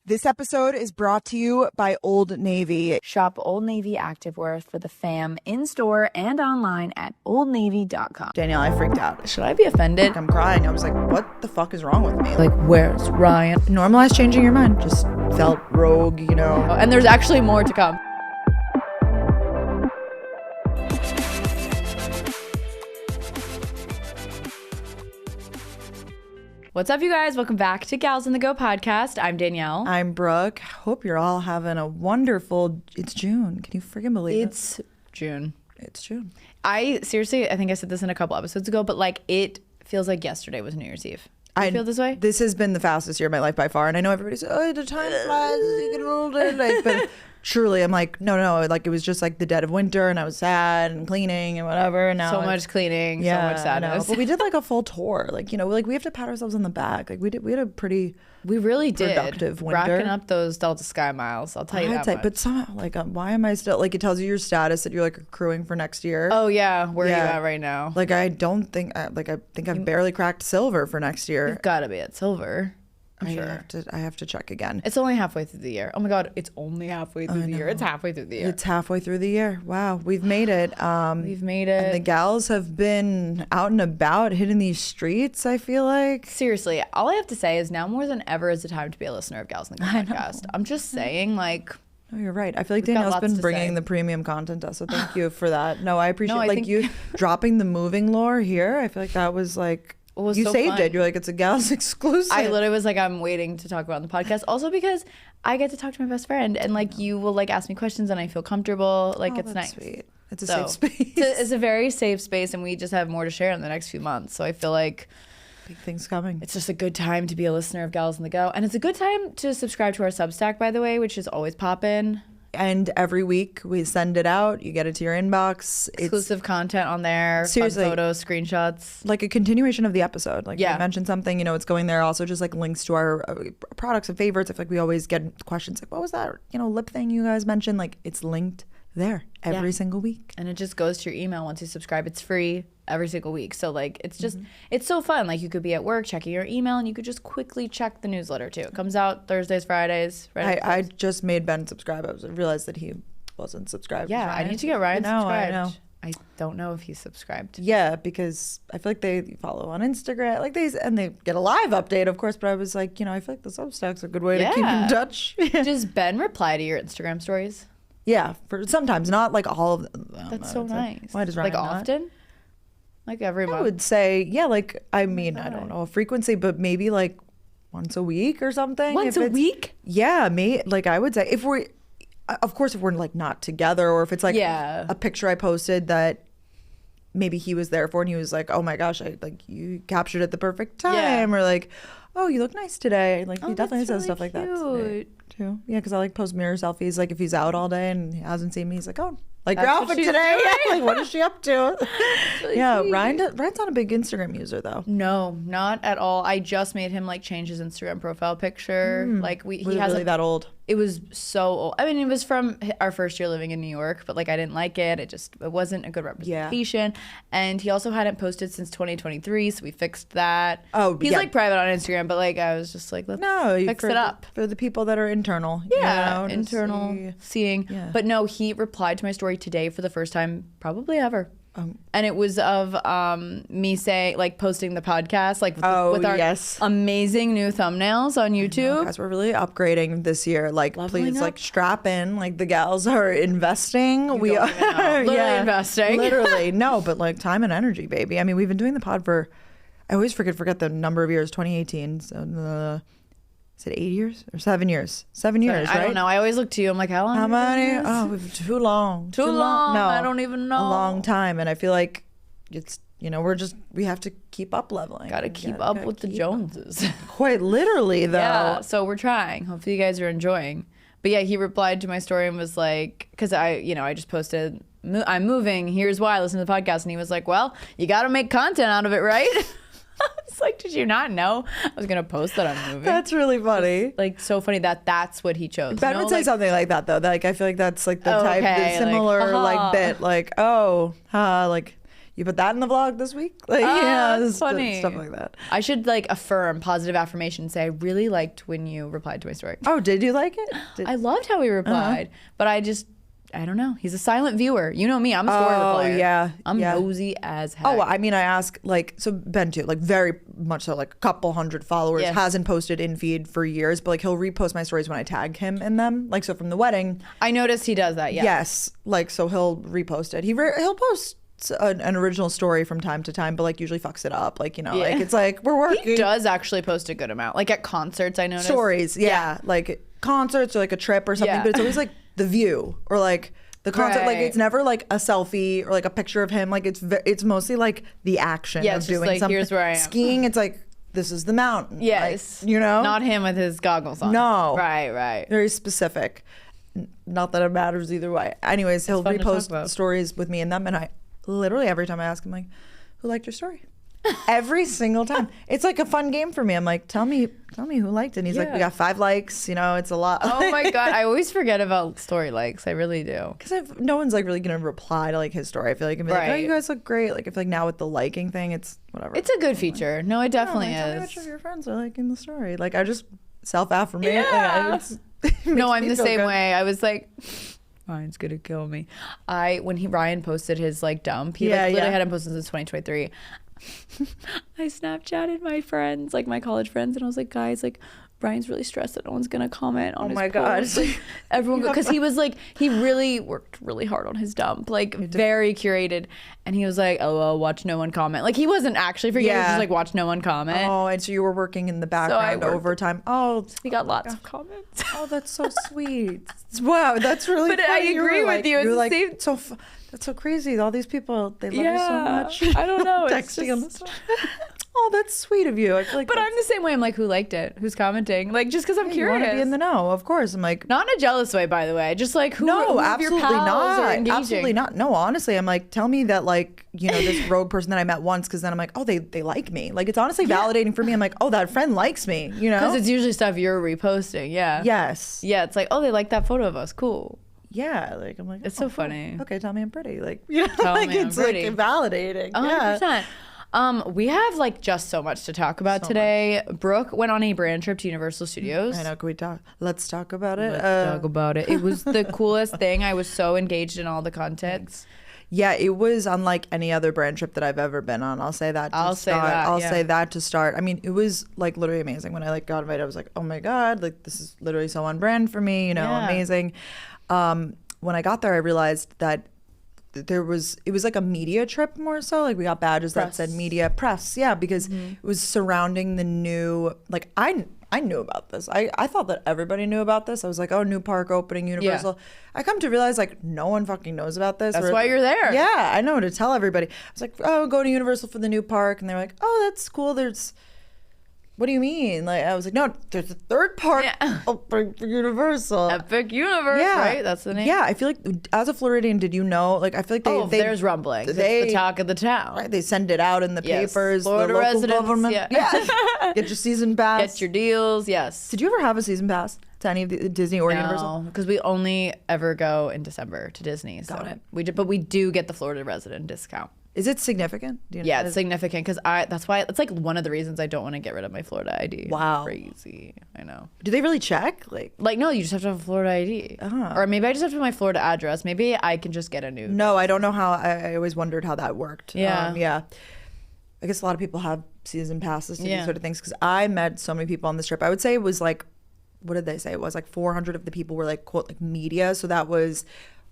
This episode is brought to you by Old Navy. Shop Old Navy activewear for the fam in-store and online at oldnavy.com. Danielle, I freaked out. Should I be offended? I'm crying. I was like, what the fuck is wrong with me? Like, where's Ryan? Normalize changing your mind. Just felt rogue, you know. And there's actually more to come. What's up, you guys? Welcome back to Gals on the Go podcast. I'm Danielle. I'm Brooke. Hope you're all having a wonderful... It's June. Can you freaking believe it? It's June. It's June. I seriously, I think I said this in a couple episodes ago, but like it feels like yesterday was New Year's Eve. I feel this way? This has been the fastest year of my life by far. And I know everybody says, oh, the time flies, you get older. Like, but truly, I'm like, no. Like, it was just like the dead of winter and I was sad and cleaning and whatever. And now so much cleaning, so much sadness. But we did like a full tour. Like, you know, like we have to pat ourselves on the back. Like we had a pretty productive winter. Racking up those Delta Sky miles. I'll tell you that much. But somehow, like, why am I still, like, it tells you your status that you're like accruing for next year. Oh yeah, where are you at right now? Like, I don't think, I think I've barely cracked silver for next year. You've got to be at silver. I'm sure. I have to check again. It's only halfway through the year. Oh my God, it's only halfway through the year. It's halfway through the year. It's halfway through the year. Wow, we've made it. We've made it. And the gals have been out and about, hitting these streets, I feel like. Seriously, all I have to say is now more than ever is the time to be a listener of Gals on the Go podcast. I'm just saying, like... No, you're right. I feel like Danielle's been bringing the premium content to us, so thank you for that. No, I appreciate you dropping the moving lore here. I feel like that was like... You so saved it. You're like, it's a Gals exclusive. I literally was like, I'm waiting to talk about it on the podcast. Also because I get to talk to my best friend and like you will like ask me questions and I feel comfortable. Like it's nice. Sweet. It's a safe space. It's a very safe space and we just have more to share in the next few months. So I feel like big things coming. It's just a good time to be a listener of Gals on the Go. And it's a good time to subscribe to our Substack, by the way, which is always poppin'. And every week we send it out. You get it to your inbox. Exclusive content on there. Seriously. Fun photos, screenshots. Like a continuation of the episode. Like I mentioned something, you know, it's going there. Also just like links to our products and favorites. I feel like we always get questions like, what was that, you know, lip thing you guys mentioned? Like it's linked there every single week. And it just goes to your email once you subscribe. It's free every single week. So like it's just it's so fun. Like you could be at work checking your email and you could just quickly check the newsletter too. It comes out Thursdays, Fridays. I just made Ben subscribe. I realized that he wasn't subscribed. Yeah, I need to get Ryan subscribed. I know. I don't know if he's subscribed. Yeah, because I feel like they follow on Instagram, like they get a live update, of course. But I was like, you know, I feel like the Substack's a good way to keep in touch. Does Ben reply to your Instagram stories? Yeah, for sometimes, not like all of them. That's so nice. Like, why does Ryan like often? Like every month? I would say, yeah, like, I mean, I don't know a frequency, but maybe like once a week or something. Once a week? Yeah, like I would say if we're, of course, if we're like not together or if it's like a picture I posted that maybe he was there for and he was like, oh my gosh, like you captured it the perfect time or like, oh, you look nice today. Like he definitely says stuff like that too. Yeah, because I like post mirror selfies. Like if he's out all day and he hasn't seen me, he's like, oh, like your outfit today. Like what is she up to? Really sweet. Ryan's not a big Instagram user though. No, not at all. I just made him like change his Instagram profile picture. Like he has really that old. It was so old. I mean, it was from our first year living in New York, but like I didn't like it. It wasn't a good representation. Yeah. And he also hadn't posted since 2023, so we fixed that. Oh, he's like private on Instagram, but like I was just like, let's fix it up for the people that are internal. Yeah, you know, internal seeing. Yeah. But no, he replied to my story today for the first time probably ever. And it was of me saying, like, posting the podcast, like, with our amazing new thumbnails on YouTube. Guys, we're really upgrading this year. Like, please, like, strap in. Like, the gals are investing. We are literally investing. Literally, no, but like time and energy, baby. I mean, we've been doing the pod for, I always forget the number of years. 2018. So is it 8 years or 7 years? 7 years, right? I don't know. I always look to you. I'm like, how long? How many? Oh, we've too long. Too long. No, I don't even know. A long time. And I feel like it's, you know, we have to keep up leveling. Got to keep up with the Joneses. Quite literally, though. Yeah, so we're trying. Hopefully you guys are enjoying. But yeah, he replied to my story and was like, because I just posted, I'm moving, here's why, listen to the podcast. And he was like, well, you got to make content out of it, right? I was like, did you not know I was going to post that I'm moving? That's really funny. Like, so funny that's what he chose. Ben would say something like that, though. Like, I feel like that's like the type, the similar, like bit. Like, like, you put that in the vlog this week? Like, that's funny. Stuff like that. I should like affirm positive affirmation. Say I really liked when you replied to my story. Oh, did you like it? I loved how he replied, but I don't know. He's a silent viewer. You know me. I'm a story replier. Yeah. I'm nosy as heck. Oh, I mean, I ask, like, so Ben too, like, very much so, like, a couple hundred followers, hasn't posted in feed for years, but, like, he'll repost my stories when I tag him in them. Like, so from the wedding. I noticed he does that, Yes. Like, so he'll repost it. He'll post an original story from time to time, but, like, usually fucks it up. Like, you know, like, it's like, we're working. He does actually post a good amount. Like, at concerts, I noticed. Stories, like, concerts or, like, a trip or something, but it's always, like, the view or, like, the concert, like, it's never like a selfie or like a picture of him. Like, it's mostly like the action of doing like, something. Here's where I am. Skiing, it's like, this is the mountain. Yes. Like, you know? Not him with his goggles on. No. Right. Very specific. Not that it matters either way. Anyways, he'll repost stories with me in them. And I literally, every time I ask him, like, who liked your story? Every single time. It's like a fun game for me. I'm like, tell me who liked it. And he's like, we got 5 likes. You know, it's a lot. Oh my God. I always forget about story likes. I really do. Because no one's like really going to reply to like his story. I feel like, and be like, oh, you guys look great. Like, I feel like now with the liking thing, it's whatever. It's a good feature. No, it definitely is. Tell me which of your friends are liking the story. Like, I just self-affirmate. Yeah. No, I'm the same way. I was like, Ryan's gonna kill me. When Ryan posted his like dump, he literally hadn't posted since 2023. I Snapchatted my friends, like my college friends, and I was like, guys, like, Brian's really stressed that no one's gonna comment on his post. Like, everyone, because he was like, he really worked really hard on his dump, like very curated, and he was like, oh, well, watch no one comment. Like, he wasn't actually forgetting, he was just like, watch no one comment. Oh, and so you were working in the background overtime. Oh, he got lots of comments. Oh, that's so sweet. Wow, that's really but funny. I agree with you. You're like, that's so crazy. All these people, they love you so much. I don't know. Texting on this. Oh, that's sweet of you. I feel like, but I'm the same way. I'm like, who liked it? Who's commenting? Like, just because I'm curious. You want to be in the know, of course. I'm like, not in a jealous way, by the way. Just like, who absolutely your pals not. are engaging? Absolutely not. No, honestly, I'm like, tell me that, like, you know, this rogue person that I met once, because then I'm like, oh, they like me. Like, it's honestly validating for me. I'm like, oh, that friend likes me. You know, because it's usually stuff you're reposting. Yeah. Yes. Yeah. It's like, oh, they like that photo of us. Cool. Yeah, like, I'm like, it's so funny. Okay, tell me I'm pretty. Like, you know, tell like, me it's I'm pretty. Like validating. 100%. We have like just so much to talk about today. Brooke went on a brand trip to Universal Studios. I know. Can we talk? Let's talk about it. Let's talk about it. It was the coolest thing. I was so engaged in all the content. Thanks. Yeah, it was unlike any other brand trip that I've ever been on. I'll say that. I'll say that to start. I mean, it was like literally amazing. When I like got invited, I was like, oh my God, like this is literally so on brand for me. You know, amazing. When I got there, I realized that it was like a media trip more so. Like, we got badges that said media press. Yeah, because it was surrounding the new, like, I knew about this. I thought that everybody knew about this. I was like, oh, new park opening, Universal. I come to realize, like, no one fucking knows about this. That's why you're there. Yeah, I know, to tell everybody. I was like, oh, go to Universal for the new park. And they're like, oh, that's cool. What do you mean? Like, I was like, no, there's a third park opening for Universal. Epic Universe, right? That's the name. Yeah, I feel like as a Floridian, did you know? Like, I feel like there's rumbling. It's the talk of the town. Right, they send it out in the papers. Florida the local residents, government. Yeah. Get your season pass. Get your deals. Yes. Did you ever have a season pass to any of the Disney or Universal? No, because we only ever go in December to Disney. Got it. But we do get the Florida resident discount. Is it significant? Do you know? Yeah, it's significant because that's why it's like one of the reasons I don't want to get rid of my Florida ID. Wow, crazy. I know. Do they really check? Like no, you just have to have a Florida ID, or maybe I just have to have my Florida address. Maybe I can just get a new. No, I don't know how. I always wondered how that worked. Yeah, yeah. I guess a lot of people have season passes to these sort of things because I met so many people on this trip. I would say it was like, what did they say? It was like 400 of the people were like quote like media. So that was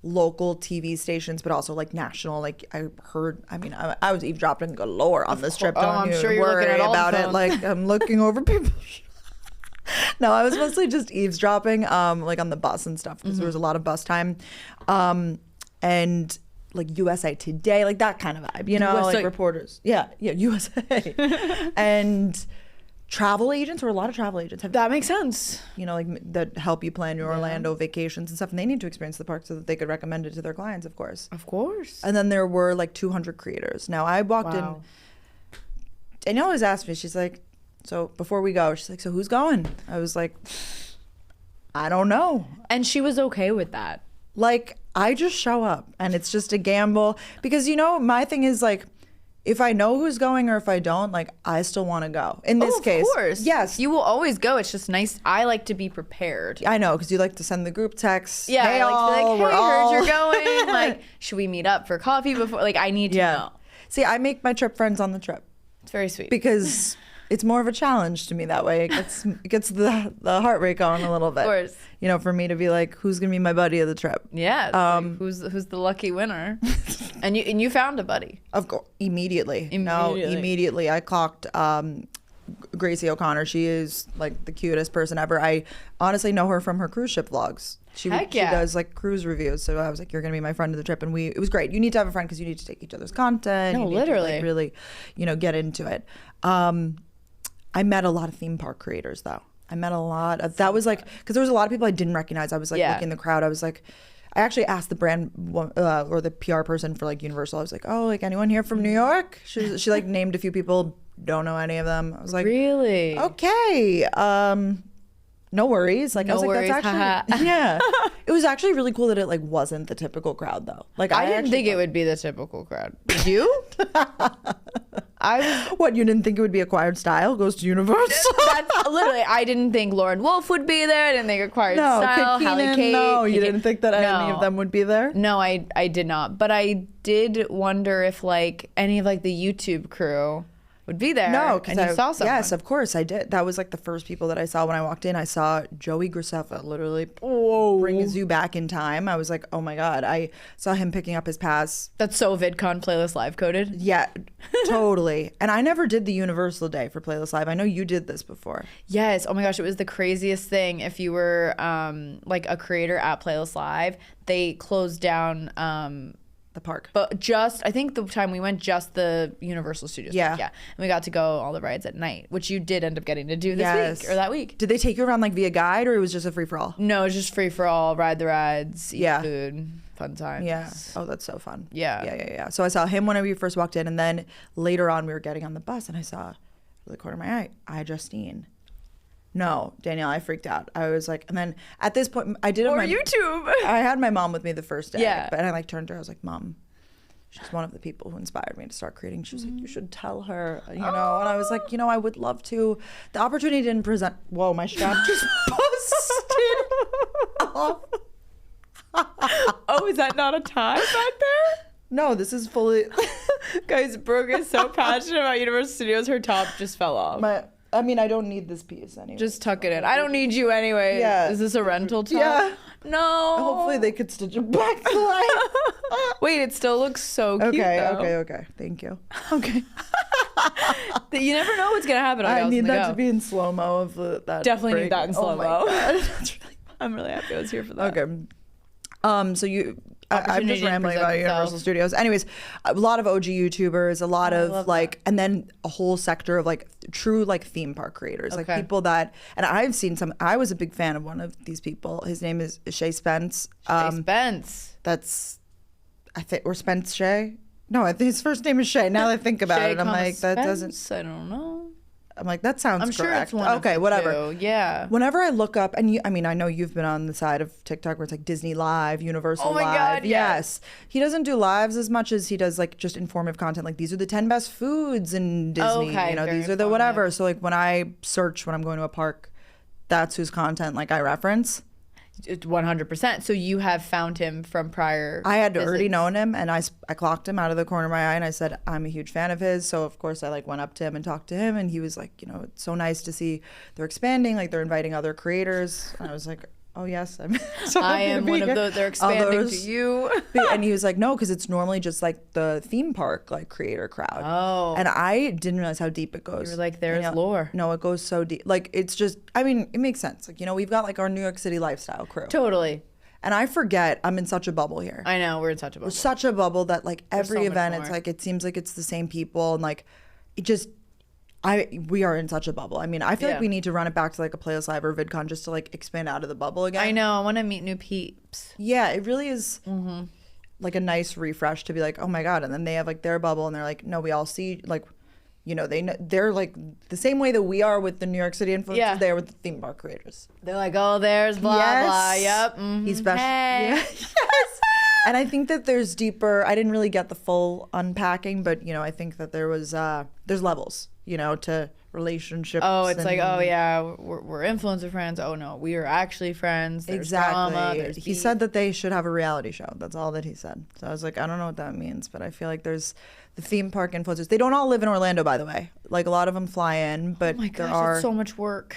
local TV stations, but also like national. Like I heard, I mean, I was eavesdropping galore on this trip. Don't I'm you sure you're worry looking at all about the it. phones. Like I'm looking over people. No, I was mostly just eavesdropping, like on the bus and stuff because there was a lot of bus time, and like USA Today, like that kind of vibe, you know, like reporters. Yeah, USA, and travel agents, or a lot of travel agents that makes sense, you know, like that help you plan your Orlando vacations and stuff, and they need to experience the park so that they could recommend it to their clients, of course. And then there were like 200 creators. Now I walked in, Danielle always asked me, she's like, so before we go, she's like, so who's going? I was like, I don't know. And she was okay with that. Like, I just show up and it's just a gamble because, you know, my thing is like, if I know who's going or if I don't, like, I still want to go. In this case, of course. Yes. You will always go. It's just nice. I like to be prepared. I know, because you like to send the group texts. Yeah, hey, I like to be like, hey, heard you're going. Yeah. Like, should we meet up for coffee before? Like, I need to know. See, I make my trip friends on the trip. It's very sweet. Because it's more of a challenge to me that way. It gets the heart rate going a little bit. Of course. You know, for me to be like, who's gonna be my buddy of the trip? Yeah. Like, who's the lucky winner? and you found a buddy. Of course, immediately. Immediately. I clocked Gracie O'Connor. She is like the cutest person ever. I honestly know her from her cruise ship vlogs. She does like cruise reviews. So I was like, you're gonna be my friend of the trip, and it was great. You need to have a friend because you need to take each other's content. No, you need literally, to, like, really, get into it. I met a lot of theme park creators though. I met a lot of, that was like, because there was a lot of people I didn't recognize. I was like looking in the crowd. I was like, I actually asked the brand or the PR person for like Universal. I was like, oh, like anyone here from New York? She like named a few people. Don't know any of them. I was like, really? Okay. No worries. Like, no I was worries. like, that's actually, yeah. It was actually really cool that it like wasn't the typical crowd though. Like, I didn't think it would be the typical crowd. Did you? What, you didn't think it would be Acquired Style goes to Universal? That's literally, I didn't think Lauren Wolf would be there. I didn't think Acquired Style, Hallie Kate. No, you didn't think that any of them would be there? No, I did not. But I did wonder if like any of like the YouTube crew would be there. No, because you saw someone. Yes, of course I did. That was like the first people that I saw when I walked in. I saw Joey Graceffa literally brings you back in time. I was like, oh my God. I saw him picking up his pass. That's so VidCon Playlist Live coded. Yeah, totally. And I never did the Universal Day for Playlist Live. I know you did this before. Yes. Oh my gosh, it was the craziest thing. If you were like a creator at Playlist Live, they closed down the park. But I think the time we went, just the Universal Studios. Yeah. Yeah. And we got to go all the rides at night, which you did end up getting to do this week or that week. Did they take you around like via guide or it was just a free for all? No, it was just free for all, ride the rides, eat food, fun times. Yeah. Oh, that's so fun. Yeah. Yeah. So I saw him when we first walked in, and then later on we were getting on the bus and I saw the corner of my eye, Justine. No, Danielle, I freaked out. I was like, and then at this point, I did it on YouTube. I had my mom with me the first day. Yeah. But I like turned to her, I was like, Mom, she's one of the people who inspired me to start creating. She was like, you should tell her, And I was like, I would love to. The opportunity didn't present. Whoa, my strap just busted off. Oh, is that not a tie back there? No, this is fully. Guys, Brooke is so passionate about Universal Studios, her top just fell off. I don't need this piece anyway. Just tuck it in. I don't need you anyway. Yeah. Is this a rental top? Yeah. No. Hopefully they could stitch it back to life. Wait, it still looks so cute though. Okay. Thank you. Okay. You never know what's gonna happen. I need that to be in slow-mo of that. Definitely break. need that in slow-mo. That's really fun. I'm really happy I was here for that. Okay. So I'm just rambling about Universal Studios. Anyways, a lot of OG YouTubers, a lot of like, and then a whole sector of like true like theme park creators, like people that, and I've seen some. I was a big fan of one of these people. His name is Shay Spence. Spence. That's, I think, or Spence Shay. No, I think his first name is Shay. Now that I think about it, I'm like, that doesn't. I don't know. I'm like, that sounds correct. Sure it's one okay, whatever. Yeah. Whenever I look up, and I know you've been on the side of TikTok where it's like Disney Live, Universal Live. Oh my God, yes. He doesn't do lives as much as he does like just informative content. Like, these are the 10 best foods in Disney. Okay, these are the whatever. So like when I search when I'm going to a park, that's whose content like I reference. 100%. So you have found him from prior. I had already known him, and I clocked him out of the corner of my eye, and I said, I'm a huge fan of his. So of course I like went up to him and talked to him, and he was like, it's so nice to see they're expanding, like they're inviting other creators. And I was like, oh yes, I'm so I am one of those. They're expanding to you. And he was like, no, because it's normally just like the theme park like creator crowd. Oh. And I didn't realize how deep it goes. You were like, there's lore. No, it goes so deep. Like, it's just, it makes sense. Like, we've got like our New York City lifestyle crew. Totally. And I forget I'm in such a bubble here. I know, we're in such a bubble. We're such a bubble that like every event, it's like, it seems like it's the same people, and like it just. We are in such a bubble. I feel like we need to run it back to like a Playlist Live or VidCon just to like expand out of the bubble again. I know. I want to meet new peeps. Yeah, it really is like a nice refresh to be like, oh my God. And then they have like their bubble, and they're like, no, we all see like, they're like the same way that we are with the New York City influencers. They're with the theme park creators. They're like, oh, there's blah blah. Yep. He's special. Hey. Yeah. Yes. And I think that there's deeper, I didn't really get the full unpacking, but, I think that there's levels, to relationships. Oh, it's like, oh yeah, we're influencer friends. Oh no, we are actually friends. There's drama, there's he said that they should have a reality show. That's all that he said. So I was like, I don't know what that means, but I feel like there's the theme park influencers. They don't all live in Orlando, by the way. Like a lot of them fly in, but oh my gosh, it's so much work.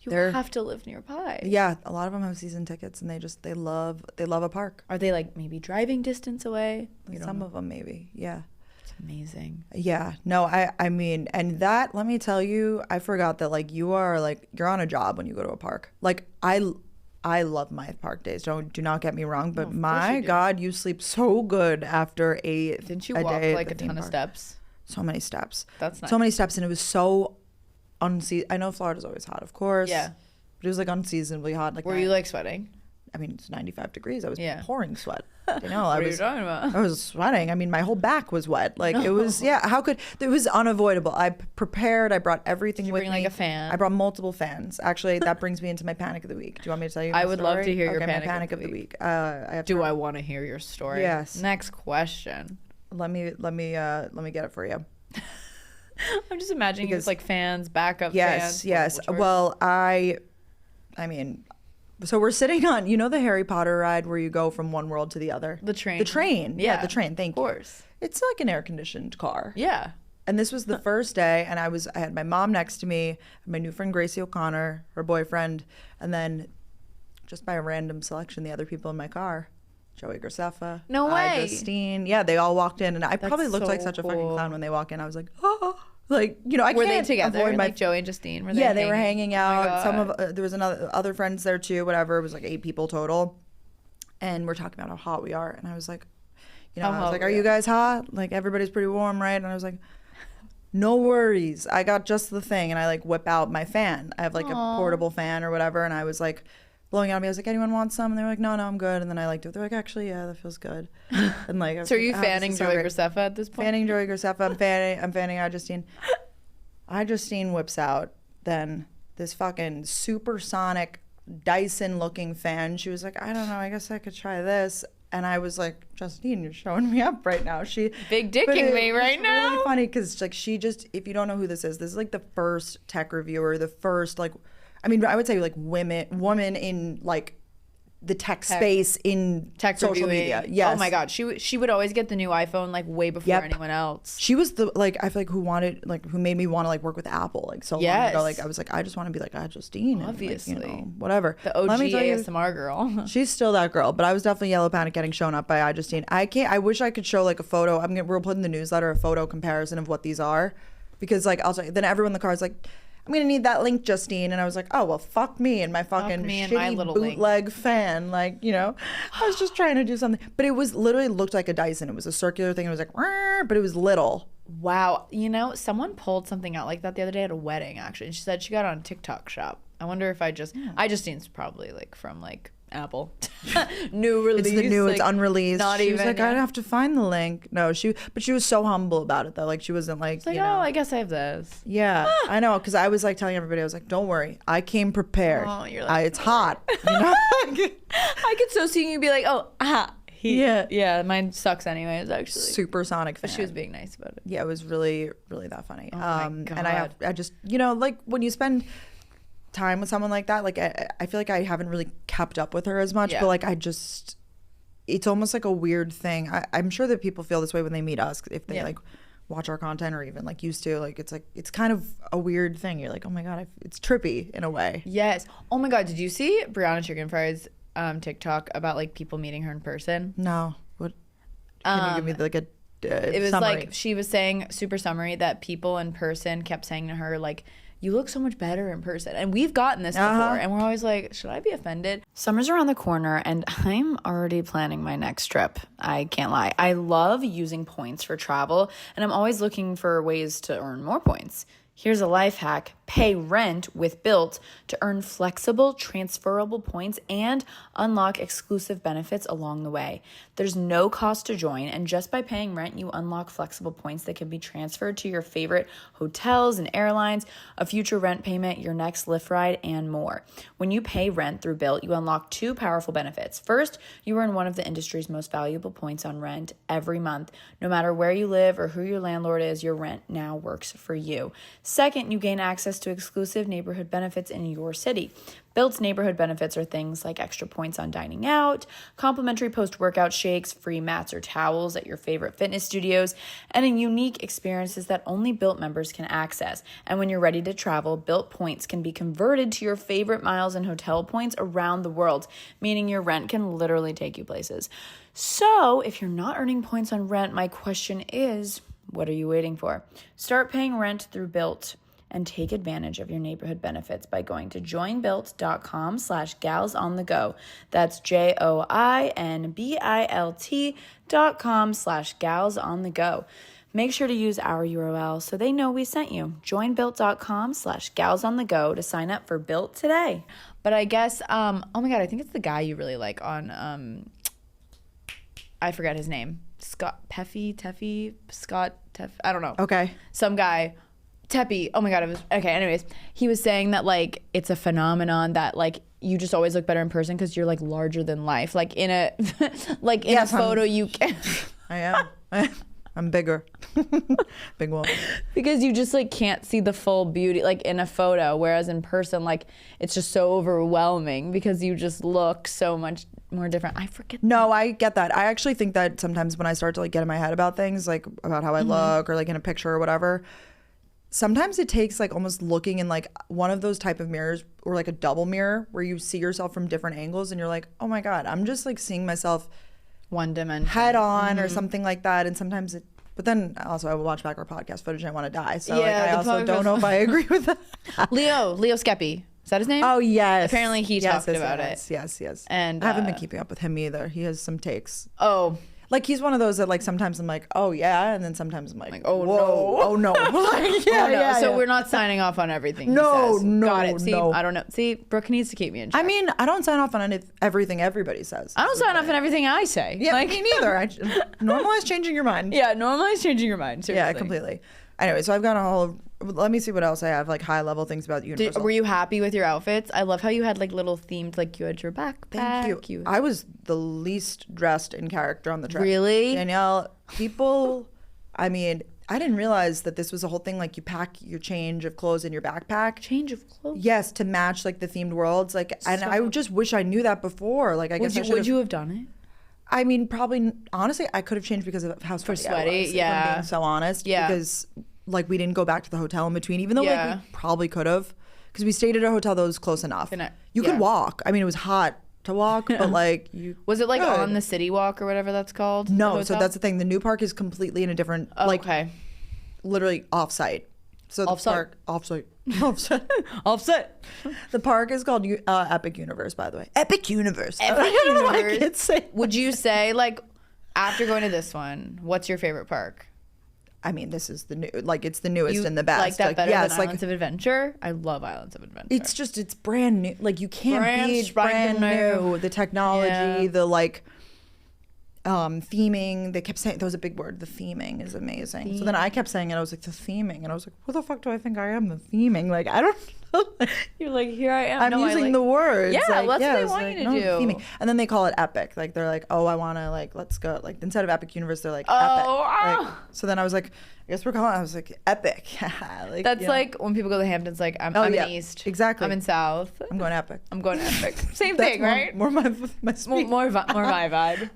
You have to live nearby. Yeah, a lot of them have season tickets, and they love a park. Are they like maybe driving distance away? Some of them maybe, yeah. It's amazing. Yeah, no, I mean, and that, let me tell you, I forgot that like you're on a job when you go to a park. Like I love my park days. Do not get me wrong, but my God, you sleep so good after Didn't you walk like a ton of steps? So many steps. That's nice. So many steps, and it was so I know Florida's always hot, of course. Yeah. But it was like unseasonably hot. Like were you like sweating? I mean, it's 95 degrees. I was pouring sweat. What are you talking about? I was sweating. I mean, my whole back was wet. Like it was, it was unavoidable. I prepared. I brought everything with me. Like a fan? I brought multiple fans. Actually, that brings me into my panic of the week. Do you want me to tell you? I would love to hear your panic of the week. I want to hear your story? Yes. Next question. Let me get it for you. I'm just imagining it's like fans, backup fans. Yes. Well, I mean, so we're sitting on, the Harry Potter ride where you go from one world to the other? The train. Yeah, the train. Thank you. Of course. It's like an air-conditioned car. Yeah. And this was the first day, and I had my mom next to me, my new friend Gracie O'Connor, her boyfriend, and then just by a random selection, the other people in my car. Joey Graceffa. No way. Justine. Yeah, they all walked in, and I probably looked like such a fucking clown when they walk in. I was like, oh. Like, I were can't they together? avoid Like Joey and Justine? Were they were hanging out. Oh some of there was other friends there too. Whatever. It was like 8 people total, and we're talking about how hot we are. And I was like, I was like, are you guys hot? Like everybody's pretty warm, right? And I was like, no worries. I got just the thing, and I like whip out my fan. I have like a portable fan or whatever, and I was like blowing out on me. I was like, anyone want some? And they were like, no, I'm good. And then I like do it. They're like, actually, yeah, that feels good. And like, so are you fanning Joey Graceffa at this point? Fanning Joey Graceffa. I'm fanning Justine. Justine whips out then this fucking supersonic Dyson looking fan. She was like, I don't know, I guess I could try this. And I was like, Justine, you're showing me up right now. She big dicking me right now. It's really funny because like she just, if you don't know who this is like the first tech reviewer, the first like, I mean, I would say like woman in like the tech space in tech social media. Yes. Oh my God. She would always get the new iPhone like way before anyone else. She was the like I feel like who made me want to like work with Apple like so long ago. Like I was like I just want to be like Justine. Obviously. And, like, whatever. The OG ASMR girl. She's still that girl, but I was definitely yellow panic getting shown up by Justine. I wish I could show like a photo. We're putting in the newsletter a photo comparison of what these are, because like I'll tell you, then everyone in the car is like, I'm gonna need that link, Justine. And I was like, oh well, fuck me and my fucking shitty bootleg fan. Like, I was just trying to do something, but it was literally looked like a Dyson. It was a circular thing. It was like, but it was little. Wow, someone pulled something out like that the other day at a wedding. Actually, and she said she got it on TikTok Shop. I wonder if Justine's probably like from like Apple. New release. It's the new, like, it's unreleased. Not she even. was like, I'd have to find the link. No, but she was so humble about it though. Like she wasn't like, oh, I guess I have this. Yeah, I know. Because I was like telling everybody, I was like, don't worry, I came prepared. Oh, you're like, it's hot. I could so see you be like, yeah, mine sucks anyways. Actually, supersonic fan. But she was being nice about it. Yeah, it was really, really that funny. Oh my God. And I just, like when you spend time with someone like that, like I feel like I haven't really kept up with her as much, but like it's almost like a weird thing. I'm sure that people feel this way when they meet us if they like watch our content or even like used to. Like it's kind of a weird thing. You're like, oh my God, it's trippy in a way. Yes. Oh my God, did you see Brianna Chicken Fry's TikTok about like people meeting her in person? No. What? Can you give me like a it was summary? Like she was saying, super summary, that people in person kept saying to her like, you look so much better in person. And we've gotten this before, and we're always like, should I be offended? Summer's around the corner, and I'm already planning my next trip. I can't lie. I love using points for travel, and I'm always looking for ways to earn more points. Here's a life hack. Pay rent with BILT to earn flexible, transferable points and unlock exclusive benefits along the way. There's no cost to join, and just by paying rent, you unlock flexible points that can be transferred to your favorite hotels and airlines, a future rent payment, your next Lyft ride, and more. When you pay rent through BILT, you unlock 2 powerful benefits. First, you earn one of the industry's most valuable points on rent every month. No matter where you live or who your landlord is, your rent now works for you. Second, you gain access to exclusive neighborhood benefits in your city. BILT's neighborhood benefits are things like extra points on dining out, complimentary post-workout shakes, free mats or towels at your favorite fitness studios, and unique experiences that only BILT members can access. And when you're ready to travel, BILT points can be converted to your favorite miles and hotel points around the world, meaning your rent can literally take you places. So if you're not earning points on rent, my question is, what are you waiting for? Start paying rent through BILT and take advantage of your neighborhood benefits by going to joinbilt.com/galsonthego. That's joinbilt.com/galsonthego. Make sure to use our URL so they know we sent you. Joinbilt.com/galsonthego to sign up for BILT today. But I guess, oh my God, I think it's the guy you really like on, I forgot his name. Scott, I don't know. Okay. Some guy. Teppy, oh my God, it was, okay, anyways, he was saying that, like, it's a phenomenon that, like, you just always look better in person because you're, like, larger than life. Like, in a, like, in a photo, you can. I am. I'm bigger. Big woman. Because you just, like, can't see the full beauty, like, in a photo, whereas in person, like, it's just so overwhelming because you just look so much more different. I forget. No, I get that. I actually think that sometimes when I start to, like, get in my head about things, like, about how I look or, like, in a picture or whatever, sometimes it takes like almost looking in like one of those type of mirrors or like a double mirror where you see yourself from different angles and you're like, oh my God, I'm just like seeing myself one dimension head on or something like that. And sometimes it, but then also I will watch back our podcast footage and I want to die. So like, I also don't know if I agree with that. Leo Skeppy. Is that his name? Oh, yes. Apparently he talked about it. Yes. And I haven't been keeping up with him either. He has some takes. Oh, like he's one of those that like sometimes I'm like, oh yeah, and then sometimes I'm like, oh whoa, no, oh no. Like, yeah. So we're not signing off on everything. No, he says. no, Got it. See, no. I don't know. See, Brooke needs to keep me in check. I mean, I don't sign off on everything everybody says. I don't sign off on everything I say. Yeah, like, me neither. Normalize changing your mind. Yeah, normalize changing your mind. Seriously. Yeah, completely. Anyway, so I've got a whole. Let me see what else I have, like high level things about Universal. Were you happy with your outfits? I love how you had like little themed, like you had your backpack. Thank you. I was the least dressed in character on the trip. Really? Danielle, people, I mean, I didn't realize that this was a whole thing. Like you pack your change of clothes in your backpack. Change of clothes? Yes, to match like the themed worlds. Like, and I just wish I knew that before. Like, I guess would you have done it? I mean, probably, honestly, I could have changed because of how sweaty I was. Yeah. If I'm being so honest. Yeah. Because like we didn't go back to the hotel in between, even though like we probably could have, because we stayed at a hotel that was close enough. You could walk. I mean, it was hot to walk, but like you. Was it like on the city walk or whatever that's called? No, so that's the thing. The new park is completely in a different, literally off-site. So the park, offsite. The park is called Epic Universe, by the way. Epic Universe. Would you say like after going to this one, what's your favorite park? I mean, this is the new, like it's the newest and the best. Like that better than Islands of Adventure? I love Islands of Adventure. It's brand new. Like you can't beat brand new. The technology, the like theming. They kept saying, that was a big word. The theming is amazing. So then I kept saying it. I was like, the theming. And I was like, who the fuck do I think I am? The theming. Like, I don't know. You're like, here I am. I'm using the words. Yeah, like, that's what they want you to do. Theming. And then they call it epic. Like, they're like, oh, I want to, like, let's go. Like, instead of Epic Universe, they're like, epic. Like, so then I was like, I guess we're calling it. I was like, epic. Like, that's like when people go to the Hamptons, like, I'm in East. Exactly. I'm in South. I'm going epic. I'm going epic. Same thing, right? More my speed. More my vibe.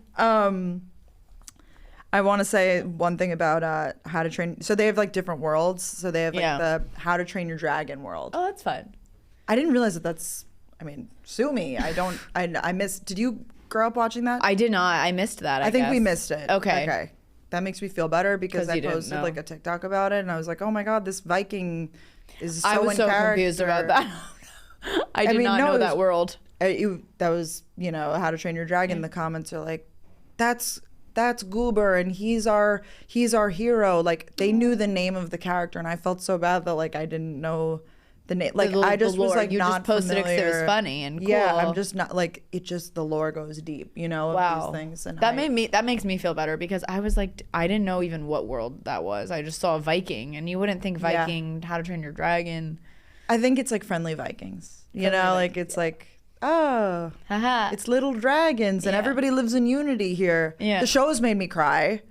I want to say one thing about How to Train. So they have like different worlds. So they have like the How to Train Your Dragon world. Oh, that's fun. I didn't realize that that's. I mean, sue me. I don't. I missed. Did you grow up watching that? I did not. I missed that. I think guess we missed it. Okay. That makes me feel better because I posted like a TikTok about it, and I was like, oh my god, this Viking is so in character. I was so confused about that. I did not know that world. That was, How to Train Your Dragon. The comments are like, that's Goober and he's our hero. Like they knew the name of the character and I felt so bad that like I didn't know the name. Like I just was like you not just posted familiar. it because it was funny and cool. Yeah, I'm just not like it. Just the lore goes deep, you know, of these things. And that makes me feel better because I was like, I didn't know even what world that was. I just saw Viking, and you wouldn't think Viking, How to Train Your Dragon. I think it's like friendly Vikings, you know, like it's like. Oh, it's little dragons and everybody lives in unity here. Yeah. The shows made me cry.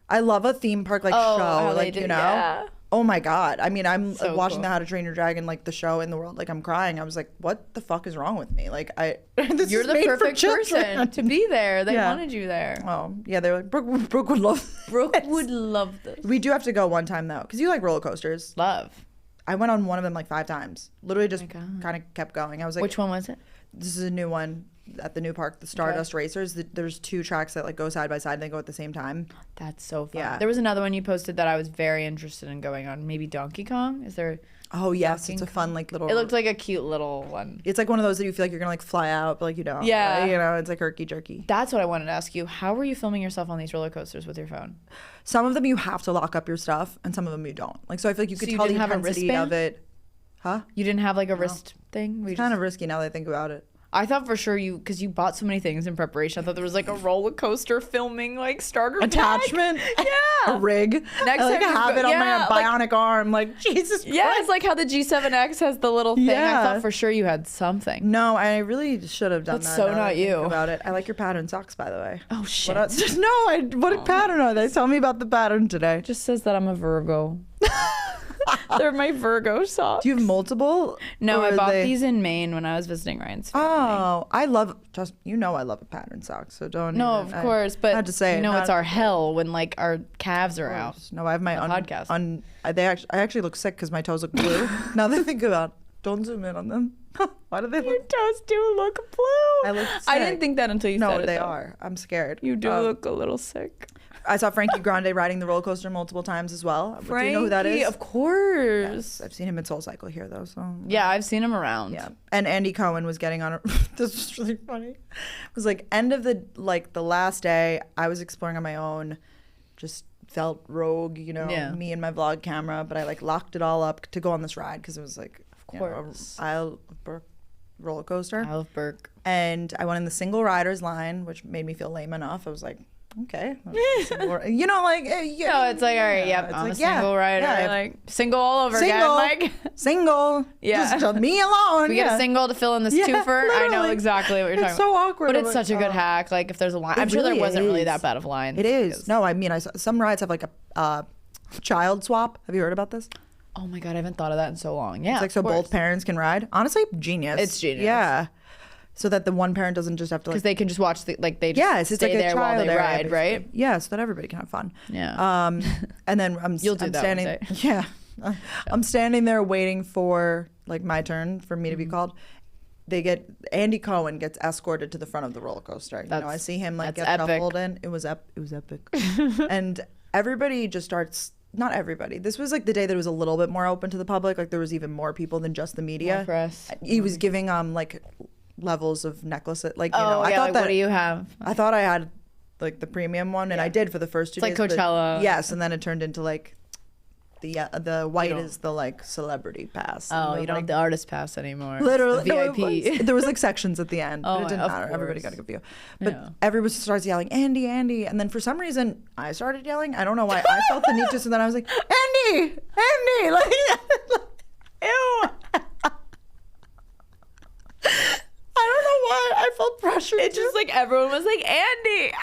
I love a theme park like show, like, you know. Yeah. Oh my God. I mean, I'm so watching the How to Train Your Dragon, like the show in the world, like I'm crying. I was like, what the fuck is wrong with me? Like you're the perfect person to be there. They wanted you there. Oh, yeah. They're like, Brooke would love this. Brooke would love this. We do have to go one time though, because you like roller coasters. Love. I went on one of them like 5 times. Literally just kind of kept going. I was like, which one was it? This is a new one at the new park, the Stardust Racers. There's 2 tracks that like go side by side and they go at the same time. That's so fun. Yeah. There was another one you posted that I was very interested in going on. Maybe Donkey Kong? Is there? Oh yes, it's a fun like little. It looked like a cute little one. It's like one of those that you feel like you're gonna like fly out, but like you don't. Yeah. Right? You know, it's like herky jerky. That's what I wanted to ask you. How were you filming yourself on these roller coasters with your phone? Some of them you have to lock up your stuff, and some of them you don't. Like so, I feel like you could tell the intensity of it. Huh? You didn't have like a wrist thing? It's kind of risky now that I think about it. I thought for sure because you bought so many things in preparation. I thought there was like a roller coaster filming like starter attachment. Yeah. A rig. Next I have it on my bionic arm. Like, Jesus Christ. Yeah, it's like how the G7X has the little thing. Yeah. I thought for sure you had something. No, I really should have done that. That's so not you. About it. I like your pattern socks, by the way. Oh, shit. What pattern are they? Tell me about the pattern today. It just says that I'm a Virgo. They're my Virgo socks. Do you have multiple? No, I bought these in Maine when I was visiting Ryan's family. Oh, I love I love a pattern sock, so don't. No, of course, but I had to say, it's our hell when like our calves are out. No, I have my podcast. I actually look sick because my toes look blue. Now that I think about it, don't zoom in on them. Why do they look? Your toes do look blue. I look sick. I didn't think that until you said it. No, they are. I'm scared. You do look a little sick. I saw Frankie Grande riding the roller coaster multiple times as well. Frankie, do you know who that is? Of course. Yes, I've seen him in Soul Cycle here though. So yeah, I've seen him around. Yeah, and Andy Cohen was getting on. This was really funny. It was like end of the last day. I was exploring on my own. Just felt rogue, you know, me and my vlog camera. But I like locked it all up to go on this ride because it was like, of course, Isle of Burke roller coaster. Isle of Burke. And I went in the single riders line, which made me feel lame enough. I was like, okay, you know, like no, it's like all right, yep, I'm like, a single rider, like single all over again, like single, just me alone. We get a single to fill in this twofer. I know exactly what you're talking about. It's so awkward, but it's such a good hack. Like if there's a line, I'm sure there wasn't really that bad of a line. It is. No, I mean, I saw some rides have like a child swap. Have you heard about this? Oh my God, I haven't thought of that in so long. Yeah, it's like so both parents can ride. Honestly, genius. It's genius. Yeah. So that the one parent doesn't just have to because they can just watch they just it's stay like there while they ride, right? Yeah, so that everybody can have fun. Yeah. And then I'm standing. Yeah. I'm standing there waiting for like my turn for me to be called. Andy Cohen gets escorted to the front of the roller coaster. You know, I see him like get shuffled in. It was epic. And everybody just starts. Not everybody. This was like the day that it was a little bit more open to the public. Like there was even more people than just the media. More press. He was giving like levels of necklaces, like, you know, I thought like, what do you have? I thought I had like the premium one, and I did for the first 2 days. It's like Coachella. Yes, and then it turned into like the white is the like celebrity pass. Oh, you don't have the artist pass anymore. Literally, VIP. There was like sections at the end. Oh, but it didn't matter. Everybody got a good view. But everyone starts yelling, Andy, Andy, and then for some reason I started yelling. I don't know why. I felt the need to, so then I was like, Andy, Andy, like, ew. I don't know why I felt pressure. It's just like everyone was like, Andy.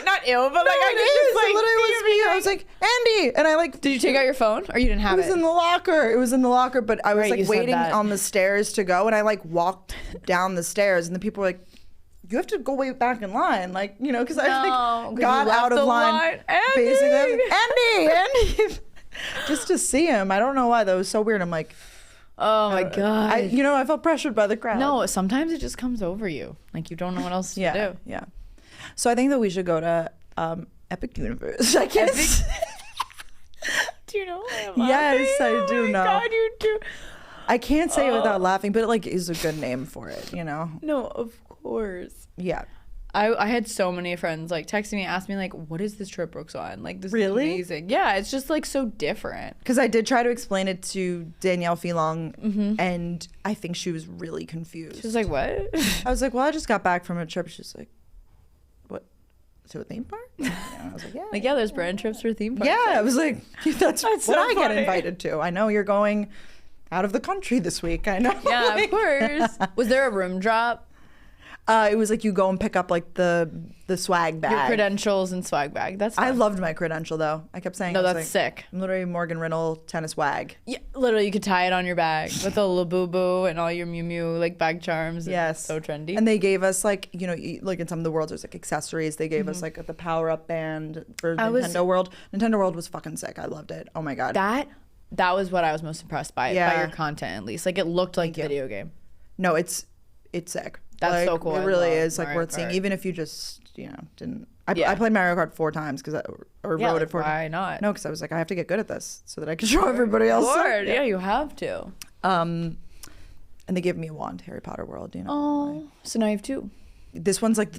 Not ill, but like I was like, Andy, and I like. Did you take out your phone, or you didn't have it? It was in the locker. It was in the locker, but I was like waiting on the stairs to go, and I like walked down the stairs, and the people were like, you have to go way back in line, like, you know, because I like got out of line. Basically, I was like, Andy. Just to see him. I don't know why. That was so weird. I'm like. Oh my God. I felt pressured by the crowd. No, sometimes it just comes over you. Like you don't know what else to do. Yeah. So I think that we should go to Epic Universe. I guess. Do you know? Yes, I do know. Oh my God, you do. I can't say it without laughing, but it like is a good name for it, you know? No, of course. Yeah. I had so many friends like texting me, asking me like, what is this trip Brooke's on? Like, this really? is amazing. Yeah, it's just like so different. Because I did try to explain it to Danielle Filong, and I think she was really confused. She was like, what? I was like, well, I just got back from a trip. She's like, what? To a theme park? Yeah, I was like, yeah. Like, yeah, there's brand trips for theme parks. Yeah, I was like, that's what so I get funny. invited to. I know you're going out of the country this week. I know. Yeah, of course. Was there a room drop? It was like you go and pick up like the swag bag. Your credentials and swag bag. That's fun. I loved my credential though. I kept saying, No, I was that's like, sick. I'm literally Morgan Riddle tennis wag. Yeah, literally, you could tie it on your bag with a Labubu and all your Mew Mew like bag charms. Yes, so trendy. And they gave us like, you know, like in some of the worlds there's like accessories. They gave us like the power up band for Nintendo World. Nintendo World was fucking sick. I loved it. Oh my god. That was what I was most impressed by. Yeah. By your content, at least. Like, it looked like a video game. No, it's sick. That's like, so cool. It I really love is like Mario worth seeing, Kart. even if you just, you know, didn't. I played Mario Kart 4 times because rode like, it 4 times. why not? No, because I was like, I have to get good at this so that I can show everybody else. Lord, yeah, you have to. And they gave me a wand, Harry Potter World. You know. Oh, so now you have 2. This one's like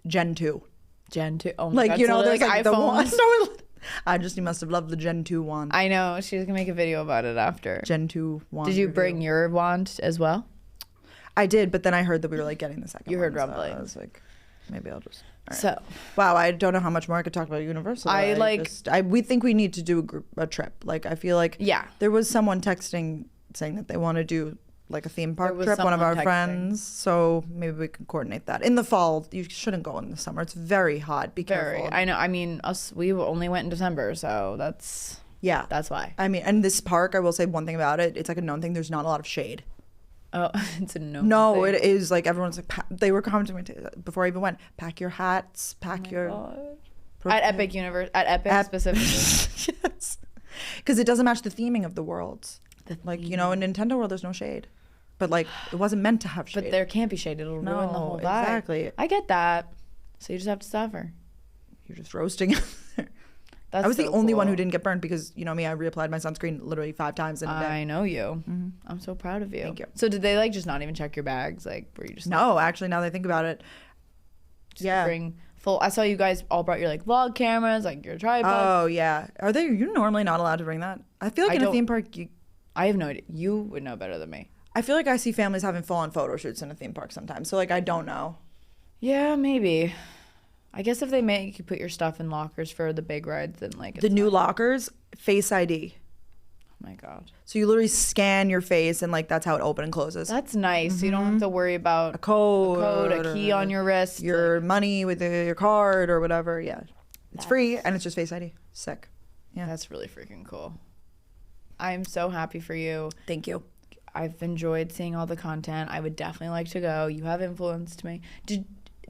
Gen 2. Gen 2. Oh my Like God, you know, so there's like the one. iPhones. No, you must have loved the Gen 2 wand. I know. She's gonna make a video about it after. Gen 2 wand. Did you review. bring your wand as well? I did, but then I heard that we were like getting the second. You heard one, rumblings. So I was like, maybe I'll just. All right. So Wow, I don't know how much more I could talk about Universal. We think we need to do a trip. Like I feel like there was someone texting saying that they want to do like a theme park trip. One of our friends, so maybe we can coordinate that in the fall. You shouldn't go in the summer. It's very hot. Be careful. I know. I mean, we only went in December, so that's why. I mean, and this park, I will say one thing about it. It's like a known thing. There's not a lot of shade. Oh, it's a no. No, thing. it is like everyone's like they were commenting before I even went. Pack your hats. Pack your. At Epic specifically. Yes, because it doesn't match the theming of the worlds. Like you know, in Nintendo World, there's no shade, but like it wasn't meant to have shade. But there can't be shade. It'll ruin the whole vibe. Exactly. I get that. So you just have to suffer. You're just roasting. I was the only one who didn't get burned because you know me. I reapplied my sunscreen literally 5 times in a day. I know you. Mm-hmm. I'm so proud of you. Thank you. So did they like just not even check your bags? Like were you just no? Actually, now that I think about it, bring full. I saw you guys all brought your like vlog cameras, like your tripod. Oh yeah. Are they? You're normally not allowed to bring that. I feel like in a theme park, I have no idea. You would know better than me. I feel like I see families having full-on photo shoots in a theme park sometimes. So like I don't know. Yeah, maybe. I guess if they make you put your stuff in lockers for the big rides, then like the new lockers, Face ID. Oh my god! So you literally scan your face and like that's how it opens and closes. That's nice. So you don't have to worry about a code, a key on your wrist, your money with your card or whatever. Yeah, it's free and it's just Face ID. Sick. Yeah, that's really freaking cool. I'm so happy for you. Thank you. I've enjoyed seeing all the content. I would definitely like to go. You have influenced me.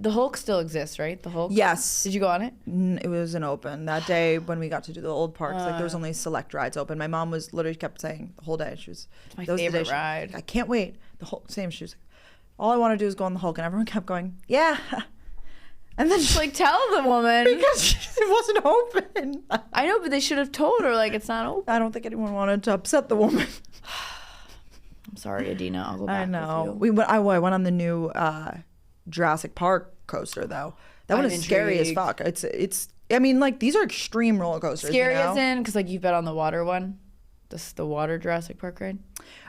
The Hulk still exists, right? The Hulk? Yes. Did you go on it? It wasn't open. That day when we got to do the old parks, like there was only select rides open. My mom was literally kept saying the whole day. She was, it's my favorite ride. I can't wait. The whole same. She was like, all I want to do is go on the Hulk. And everyone kept going, yeah. And then like, tell the woman. Because it wasn't open. I know, but they should have told her, like, it's not open. I don't think anyone wanted to upset the woman. I'm sorry, Adina. I'll go back. I know. With you. I went on the new Jurassic Park coaster though. That one is scary as fuck. It's. I mean, like these are extreme roller coasters. Scary as in, because like you've been on the water one, the water Jurassic Park ride.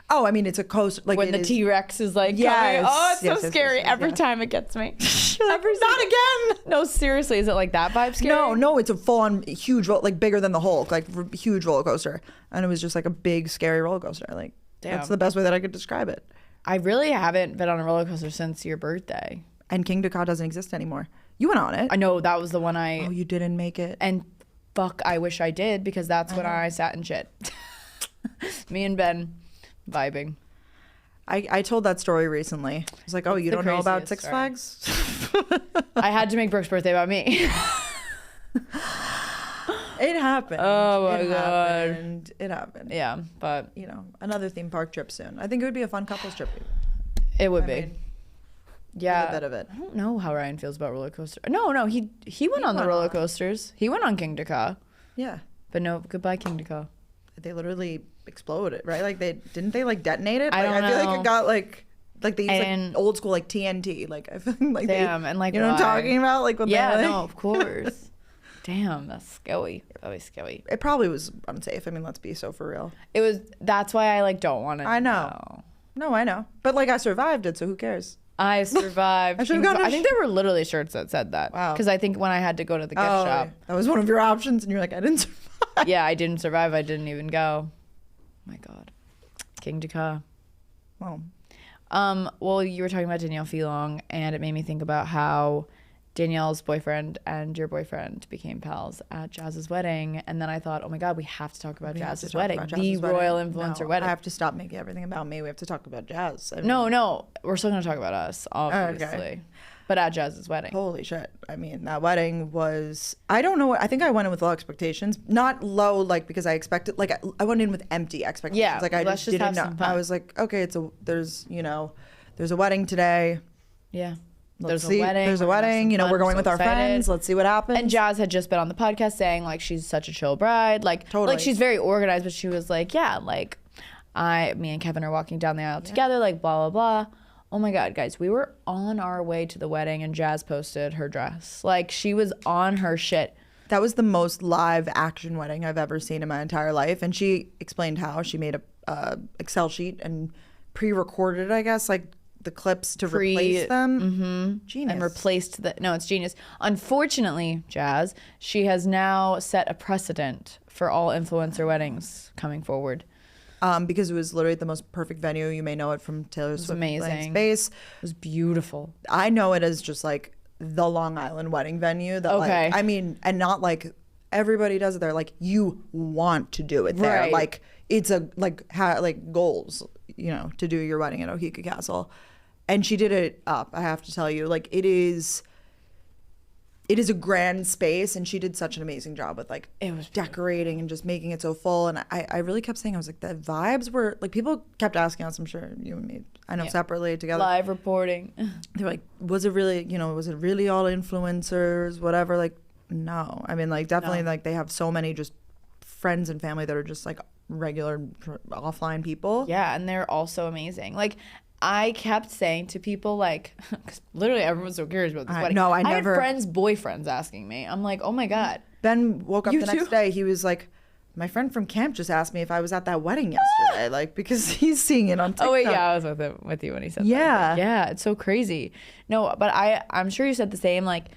Oh, I mean, it's a coaster. Like when the T-Rex is like, coming. Oh, it's so scary every time it gets me. Not again. No, seriously, is it like that vibe scary? No, it's a full-on huge, like bigger than the Hulk, like huge roller coaster, and it was just like a big scary roller coaster. Like that's the best way that I could describe it. I really haven't been on a roller coaster since your birthday. And King Decor doesn't exist anymore. You went on it. I know, that was the one Oh, you didn't make it. And fuck, I wish I did, because that's when I sat and shit. Me and Ben vibing. I told that story recently. I was like, oh, you don't know about Six Flags? I had to make Brooke's birthday about me. It happened. Oh my god. It happened. Yeah, but you know, another theme park trip soon. I think it would be a fun couples trip. It would be. Yeah, a bit of it. I don't know how Ryan feels about roller coasters. No, he went on the roller coasters. He went on King Decor. Yeah, but no, goodbye King Decor. They literally exploded, right? Like didn't they like detonate it? I don't know. I feel like it got like Like they use like old school like TNT. Like I feel like damn, and like you know what I'm talking about? Like when they like, no, of course. Damn, that's scary. That was scary. It probably was unsafe. I mean, let's be so for real. It was. That's why I like don't want to. I know. No, I know. But like I survived it, so who cares? I survived. I think there were literally shirts that said that. Wow. Because I think when I had to go to the gift shop, that was one of your options, and you're like, I didn't survive. Yeah, I didn't survive. I didn't even go. Oh my God, King Jakar. Well. Well, you were talking about Danielle Filong, and it made me think about how Danielle's boyfriend and your boyfriend became pals at Jazz's wedding. And then I thought, oh my God, we have to talk about Jazz's wedding. The royal influencer wedding. I have to stop making everything about me. We have to talk about Jazz. I mean, no. We're still going to talk about us, obviously. Okay. But at Jazz's wedding. Holy shit. I mean, that wedding was, I don't know what, I think I went in with low expectations. Not low, like, because I expected, like, I went in with empty expectations. Yeah, like, I just didn't know. I was like, okay, there's a wedding today. Yeah. There's a wedding. You know, we're going with our friends. Let's see what happens. And Jazz had just been on the podcast saying, like, she's such a chill bride. Like, totally. Like, she's very organized, but she was like, yeah, like, me and Kevin are walking down the aisle together, like, blah, blah, blah. Oh my God, guys, we were on our way to the wedding and Jazz posted her dress. Like, she was on her shit. That was the most live action wedding I've ever seen in my entire life. And she explained how she made a Excel sheet and pre-recorded, I guess, like the clips to replace them. Mm-hmm. Genius. And replaced it's genius. Unfortunately, Jazz, she has now set a precedent for all influencer weddings coming forward. Because it was literally the most perfect venue. You may know it from Taylor Swift. Amazing. Space. It was beautiful. I know it as just like the Long Island wedding venue. That, like, I mean, and not like everybody does it there. Like, you want to do it there. Right. Like, it's a like goals, you know, to do your wedding at Oheka Castle. And she did it up. I have to tell you, like, it is a grand space, and she did such an amazing job with like it was decorating and just making it so full. And I really kept saying, I was like, the vibes were like, people kept asking us, I'm sure you and me, I know separately together. Live reporting. They're like, was it really all influencers, whatever? Like, no. I mean, like, definitely like they have so many just friends and family that are just like regular offline people. Yeah, and they're also amazing. Like, I kept saying to people, like, because literally everyone's so curious about this wedding. No, I had friends' boyfriends asking me. I'm like, oh my God. Ben woke up the next day. He was like, my friend from camp just asked me if I was at that wedding yesterday, like, because he's seeing it on TikTok. Oh wait, yeah, I was with you when he said that. Yeah, it's so crazy. No, but I'm sure you said the same, like,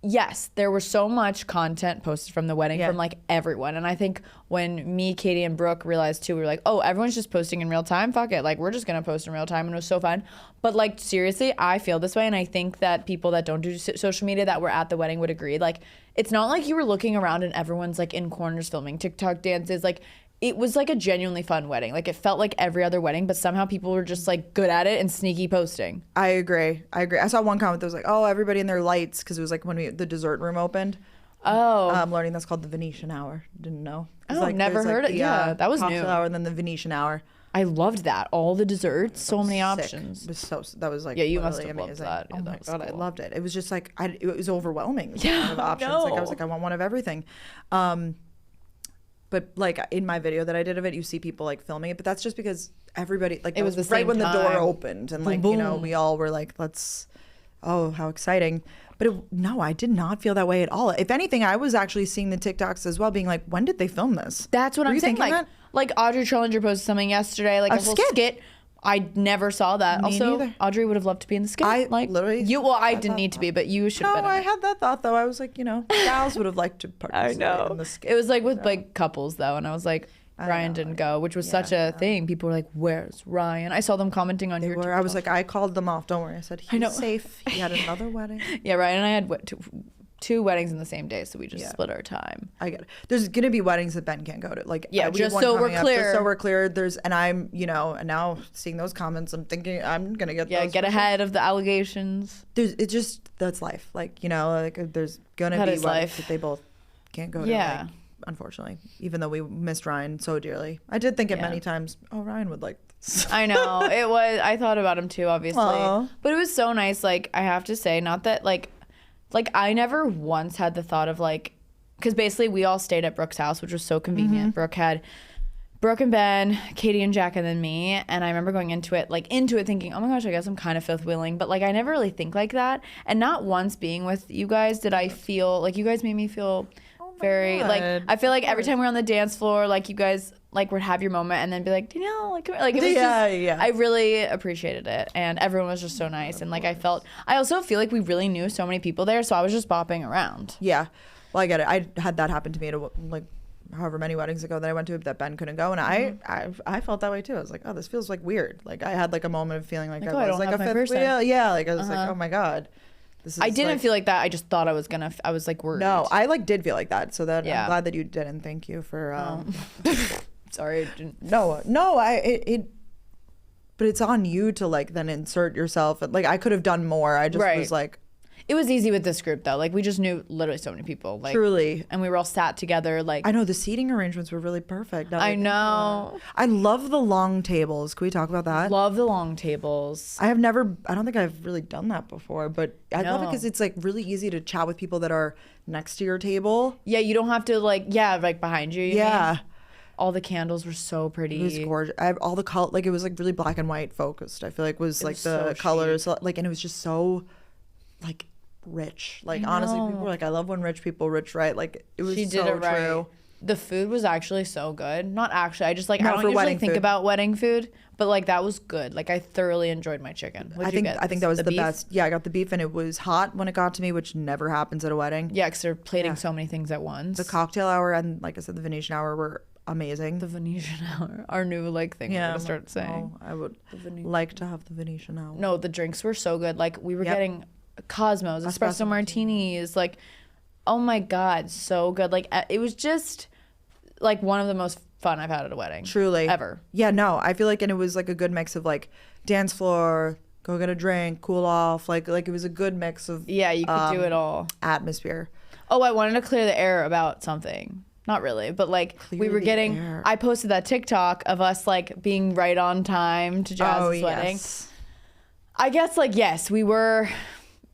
yes, there was so much content posted from the wedding from like everyone. And I think when me, Katie, and Brooke realized too, we were like, oh, everyone's just posting in real time. Fuck it. Like, we're just going to post in real time. And it was so fun. But like, seriously, I feel this way. And I think that people that don't do social media that were at the wedding would agree. Like, it's not like you were looking around and everyone's like in corners filming TikTok dances. Like, it was like a genuinely fun wedding. Like, it felt like every other wedding, but somehow people were just like good at it and sneaky posting. I agree. I saw one comment that was like, oh, everybody in their lights, because it was like when the dessert room opened. Oh. I'm learning that's called the Venetian hour. Didn't know. Oh, like, never heard it. Yeah, that was new. Hour and then the Venetian hour. I loved that. All the desserts, so many options. That was like, yeah, you must have amazing. Loved that. Yeah, oh my God, cool. I loved it. It was just like, it was overwhelming. Yeah, of options. No. Like, I was like, I want one of everything. But like in my video that I did of it, you see people like filming it, but that's just because everybody, like, it was the right when the door opened, and like, you know, we all were like, oh, how exciting. But no, I did not feel that way at all. If anything, I was actually seeing the TikToks as well, being like, when did they film this? That's what I'm saying. Like Audrey Trellinger posted something yesterday, like a whole skit. I never saw that. Me also, neither. Audrey would have loved to be in the skit. I literally. I didn't need to be, but you should have been. No, I had that thought though. I was like, you know, gals would have liked to participate in the skit. It was like with like couples though, and I was like, Ryan didn't go, which was such a thing. People were like, "Where's Ryan?" I saw them commenting on your. I was like, I called them off. Don't worry. I said he's safe. He had another wedding. Yeah, Ryan and I had two weddings in the same day, so we just split our time. I get it. There's gonna be weddings that Ben can't go to. Like, just so we're clear. And I'm, you know, and now seeing those comments, I'm thinking I'm gonna get those. Get ahead of the allegations. That's life. Like, you know, like there's gonna be weddings that they both can't go to. Like, unfortunately, even though we missed Ryan so dearly, I did think it many times. Oh, Ryan would like this. I know it was. I thought about him too, obviously. Aww. But it was so nice. Like, I have to say, not that like I never once had the thought of like, because basically we all stayed at Brooke's house, which was so convenient. Mm-hmm. Brooke and Ben, Katie and Jack, and then me. And I remember going into it thinking, oh my gosh, I guess I'm kind of fifth wheeling. But like, I never really think like that. And not once being with you guys did I feel like you guys made me feel very God. like, I feel like every time we're on the dance floor, like you guys like would have your moment and then be like, Danielle, like, come here. Like it was I really appreciated it. And everyone was just so nice. And like, I also feel like we really knew so many people there. So I was just bopping around. Yeah. Well, I get it. I had that happen to me at like however many weddings ago that I went to that Ben couldn't go, and I felt that way too. I was like, oh, this feels like weird. Like I had like a moment of feeling like I was like a fifth wheel. Yeah, like I was like, oh my God. This is I didn't feel like that. I just thought I was like worried. No, I like did feel like that. So that I'm glad that you didn't. Thank you for. Sorry, I didn't. No, but it's on you to like then insert yourself. Like I could have done more. I just was like. It was easy with this group though. Like we just knew literally so many people. Like truly. And we were all sat together. Like I know the seating arrangements were really perfect. I know. I love the long tables. Can we talk about that? Love the long tables. I don't think I've really done that before, but I love it because it's like really easy to chat with people that are next to your table. Yeah, you don't have to like behind you. Yeah. All the candles were so pretty. It was gorgeous. All the color, like it was like really black and white focused. I feel like was the so colors, like, and it was just so like rich. Like honestly, people were like, I love when rich people rich, right? Like it was so true. The food was actually so good. Not actually. I just like I don't usually think about wedding food, but like that was good. Like I thoroughly enjoyed my chicken. I think that was the best. Yeah, I got the beef and it was hot when it got to me, which never happens at a wedding. Yeah, because they're plating so many things at once. The cocktail hour and like I said, the Venetian hour were amazing. The Venetian hour, our new like thing. Yeah, we're gonna start saying. Oh, I would like to have the Venetian hour. No, the drinks were so good. Like we were getting Cosmos, espresso martinis, like oh my God, so good. Like it was just like one of the most fun I've had at a wedding. Truly. Ever. Yeah, no, I feel like, and it was like a good mix of like dance floor, go get a drink, cool off. Like it was a good mix of you could do it all. Atmosphere. Oh, I wanted to clear the air about something. Not really, but like we were getting air. I posted that TikTok of us like being right on time to Jazz's wedding. I guess like yes, we were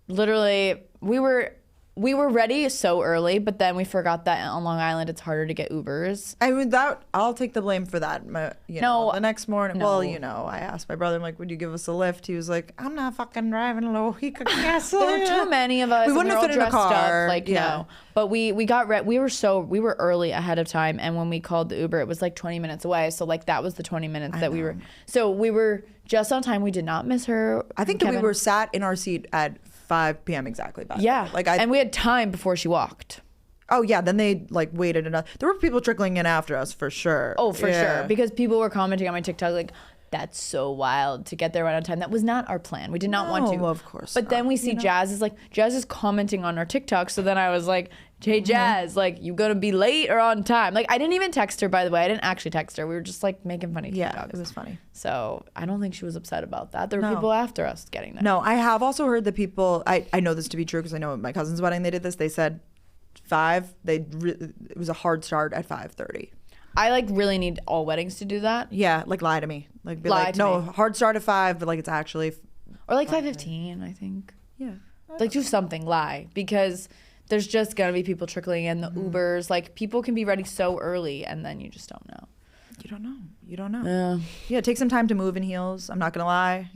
literally we were ready so early, but then we forgot that on Long Island it's harder to get Ubers. I mean, that I'll take the blame for that. The next morning, well, I asked my brother, I'm like, would you give us a lift? He was like, I'm not fucking driving a Lohika Castle. There were too many of us. We wouldn't have fit in a car. No. But we got we were early ahead of time, and when we called the Uber, it was like 20 minutes away. So like that was the 20 minutes that we were. So we were just on time. We did not miss her. I think that we were sat in our seat at 5 p.m. exactly. Yeah. And we had time before she walked. Oh yeah, then they like waited enough. There were people trickling in after us for sure. Oh, for sure. Because people were commenting on my TikTok like, that's so wild to get there right on time. That was not our plan. We did not want to. Of course. But then we see Jazz is commenting on our TikTok. So then I was like, hey Jazz, like you gonna be late or on time? Like I didn't even text her, by the way. I didn't actually text her. We were just like making funny TikToks. Yeah, it was funny. So I don't think she was upset about that. There were people after us getting there. No, I have also heard that people, I know this to be true because I know at my cousin's wedding they did this. They said 5, it was a hard start at 5:30. I like really need all weddings to do that. Yeah, like lie to me. Like be like, no, hard start at 5, but like it's actually or like 5:15, I think. Yeah. Like do something, lie, because there's just gonna be people trickling in, the Ubers. Like people can be ready so early and then you just don't know. You don't know. Yeah, take some time to move in heels. I'm not gonna lie.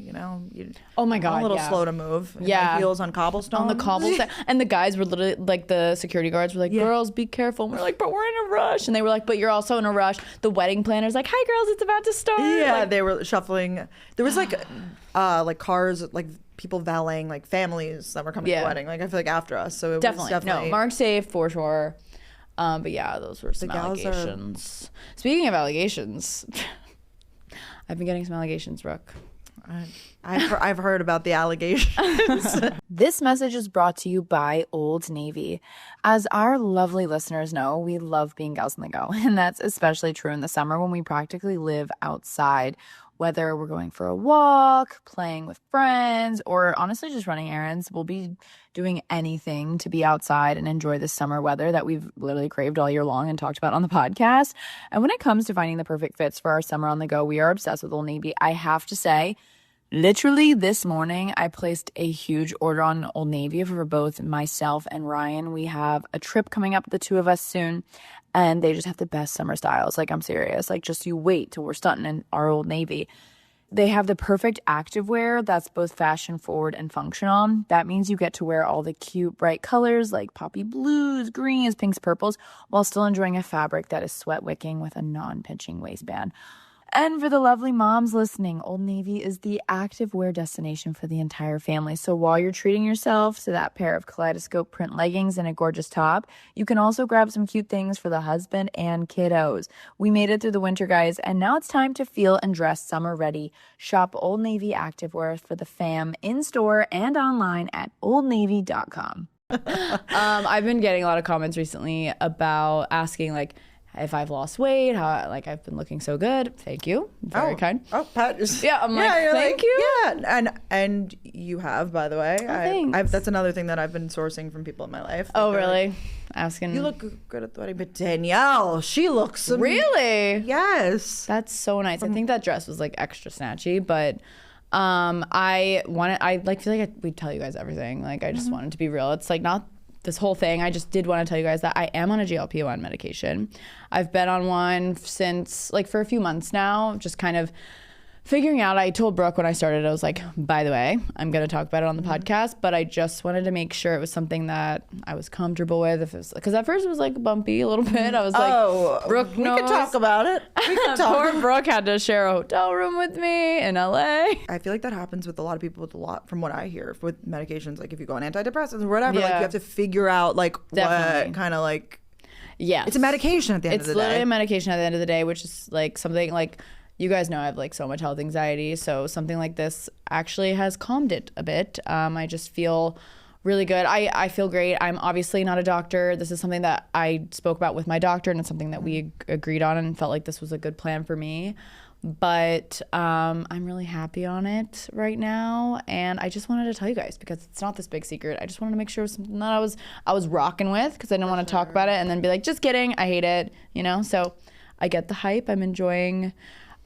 Oh my God, I'm a little slow to move. Yeah, heels on cobblestone. On the cobblestone, and the guys were literally like, the security guards were like, "Girls, be careful." And we're like, "But we're in a rush," and they were like, "But you're also in a rush." The wedding planner's like, "Hi, girls, it's about to start." Yeah, like, they were shuffling. There was like cars, like people valeting, like families that were coming to the wedding. Like I feel like after us, so it was definitely no mark safe for sure. But yeah, those were some allegations. Speaking of allegations, I've been getting some allegations, Brooke. I've heard about the allegations. This message is brought to you by Old Navy. As our lovely listeners know, we love being gals on the go, and that's especially true in the summer when we practically live outside. Whether we're going for a walk, playing with friends, or honestly just running errands, we'll be doing anything to be outside and enjoy the summer weather that we've literally craved all year long and talked about on the podcast. And when it comes to finding the perfect fits for our summer on the go, we are obsessed with Old Navy. I have to say, Literally this morning, I placed a huge order on Old Navy for both myself and Ryan. We have a trip coming up, the two of us soon, and they just have the best summer styles. Like, I'm serious. Like, just you wait till we're stunting in our Old Navy. They have the perfect activewear that's both fashion forward and functional. That means you get to wear all the cute, bright colors like poppy blues, greens, pinks, purples, while still enjoying a fabric that is sweat wicking with a non-pinching waistband. And for the lovely moms listening, Old Navy is the activewear destination for the entire family. So while you're treating yourself to that pair of kaleidoscope print leggings and a gorgeous top, you can also grab some cute things for the husband and kiddos. We made it through the winter, guys, and now it's time to feel and dress summer ready. Shop Old Navy activewear for the fam in-store and online at oldnavy.com. I've been getting a lot of comments recently about asking, like, if I've lost weight, how like I've been looking so good. Thank you. Very kind. Oh, Pat. Yeah, I'm like, thank you. Yeah, and you have, by the way. Thanks. That's another thing that I've been sourcing from people in my life. Oh, really? Like, asking. you look good at the wedding, but Danielle, she looks really. Yes. That's so nice. I think that dress was like extra snatchy, but I feel like we tell you guys everything. Like I just wanted to be real. It's like not this whole thing. I just did want to tell you guys that I am on a GLP-1 medication. I've been on one since like for a few months now, just kind of figuring out. I told Brooke when I started, I was like, by the way, I'm going to talk about it on the podcast, but I just wanted to make sure it was something that I was comfortable with. Because at first it was like bumpy a little bit. I was like, Brooke knows. We could talk about it. We could talk. Poor Brooke had to share a hotel room with me in LA. I feel like that happens with a lot of people, from what I hear, with medications. Like if you go on antidepressants or whatever, like you have to figure out like Definitely. what kind of like, yeah, it's a medication at the end of the day. It's literally a medication at the end of the day, which is like something like, you guys know I have like so much health anxiety, so something like this actually has calmed it a bit. I just feel really good. I feel great. I'm obviously not a doctor. This is something that I spoke about with my doctor, and it's something that we agreed on and felt like this was a good plan for me. But I'm really happy on it right now, and I just wanted to tell you guys because it's not this big secret. I just wanted to make sure it was something that I was rocking with because I didn't want to talk about it and then be like, just kidding, I hate it, you know? So I get the hype. I'm enjoying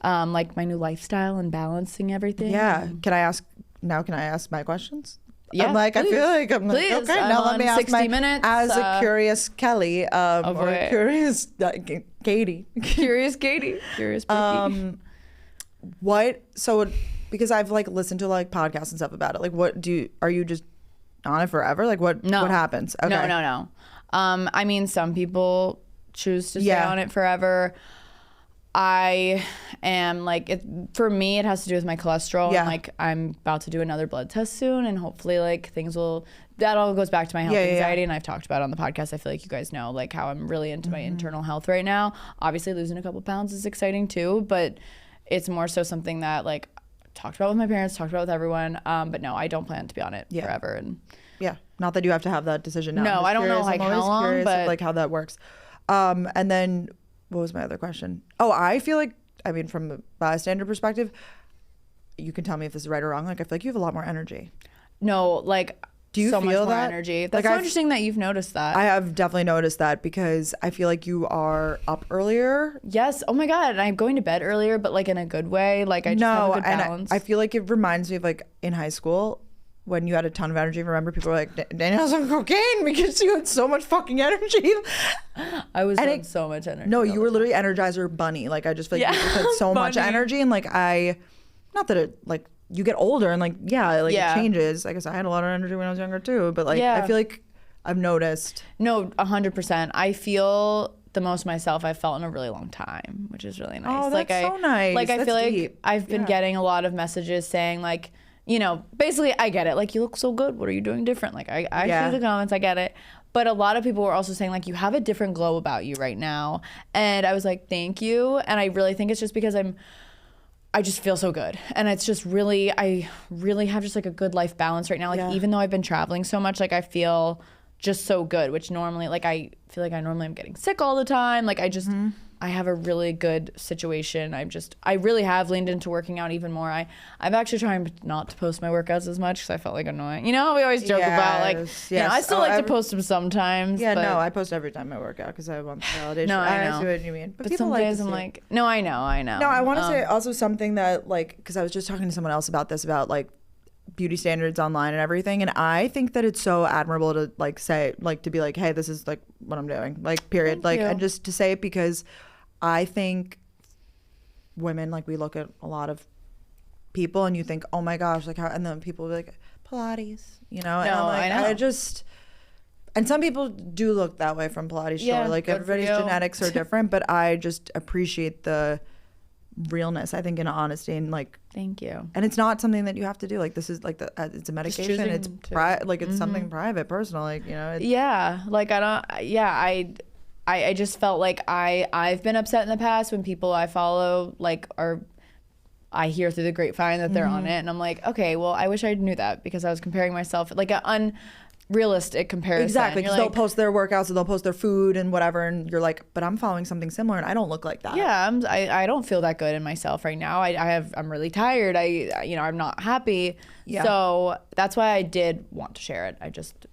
like my new lifestyle and balancing everything. Yeah. Can I ask my questions? Yeah, I'm like, please. I feel like I'm like, Please. okay, I'm now let me ask 60 minutes. as a curious Kelly, or curious Katie. Curious Katie. Curious Brookie. Because I've like listened to like podcasts and stuff about it. Like are you just on it forever? Like what happens? Okay. No. I mean, some people choose to stay on it forever. I am like, for me, it has to do with my cholesterol. Yeah. And like, I'm about to do another blood test soon, and hopefully, like, that all goes back to my health anxiety. And I've talked about it on the podcast. I feel like you guys know, like, how I'm really into my internal health right now. Obviously, losing a couple pounds is exciting too, but it's more so something that, like, talked about with my parents, talked about with everyone. But no, I don't plan to be on it forever. And yeah, not that you have to have that decision now. No, I don't know like how long, but like how that works. And then. What was my other question? Oh, I feel like, I mean, from a bystander perspective, you can tell me if this is right or wrong. Like, I feel like you have a lot more energy. No, like, do you so feel much more that? energy. That's like so interesting that you've noticed that. I have definitely noticed that because I feel like you are up earlier. Yes. Oh my God. And I'm going to bed earlier, but like in a good way. Like I just have a good balance. I feel like it reminds me of like in high school when you had a ton of energy. Remember, people were like, Danielle's on cocaine because you had so much fucking energy. I was on so much energy. No, you were literally Energizer Bunny. Like, I just feel like you had so much energy. And like, not that it, like, you get older and like, it changes. I guess I had a lot of energy when I was younger too. But like, I feel like I've noticed. No, 100%. I feel the most myself I've felt in a really long time, which is really nice. Oh, that's so nice. Like, I feel deep. like I've been getting a lot of messages saying like, you know, basically, I get it. Like, you look so good. What are you doing different? Like, I see the comments. I get it. But a lot of people were also saying, like, you have a different glow about you right now. And I was like, thank you. And I really think it's just because I just feel so good. And it's just really, I really have just, like, a good life balance right now. Like, even though I've been traveling so much, like, I feel just so good, which normally, like, I feel like I normally am getting sick all the time. Like, I just I have a really good situation. I really have leaned into working out even more. I'm actually trying not to post my workouts as much because I felt like annoying. You know, we always joke about like, you know, I still like to post them sometimes. Yeah, but no, I post every time I work out because I want the validation. No, I know. see what you mean. But some days I'm like, no, I know. No, I want to say also something that like, because I was just talking to someone else about this, about like beauty standards online and everything, and I think that it's so admirable to like say, like, to be like, hey, this is like what I'm doing, like, period. Like, and just to say it, because I think women, like, we look at a lot of people and you think, oh my gosh, like how, and then people will be like, Pilates, you know. And no, I'm like, I know. I just, and some people do look that way from Pilates, sure, like everybody's genetics are different, but I just appreciate the realness, I think, and honesty, and like, thank you. And it's not something that you have to do, like, this is like it's a medication, it's like it's something private, personal, like, you know. Like I just felt like I've been upset in the past when people I follow like I hear through the grapevine that they're on it, and I'm like, okay, well, I wish I knew that, because I was comparing myself, like an unrealistic comparison. Exactly, because they'll post their workouts and they'll post their food and whatever, and you're like, but I'm following something similar and I don't look like that. Yeah, I don't feel that good in myself right now. I'm really tired. I'm not happy. Yeah. So that's why I did want to share it. I just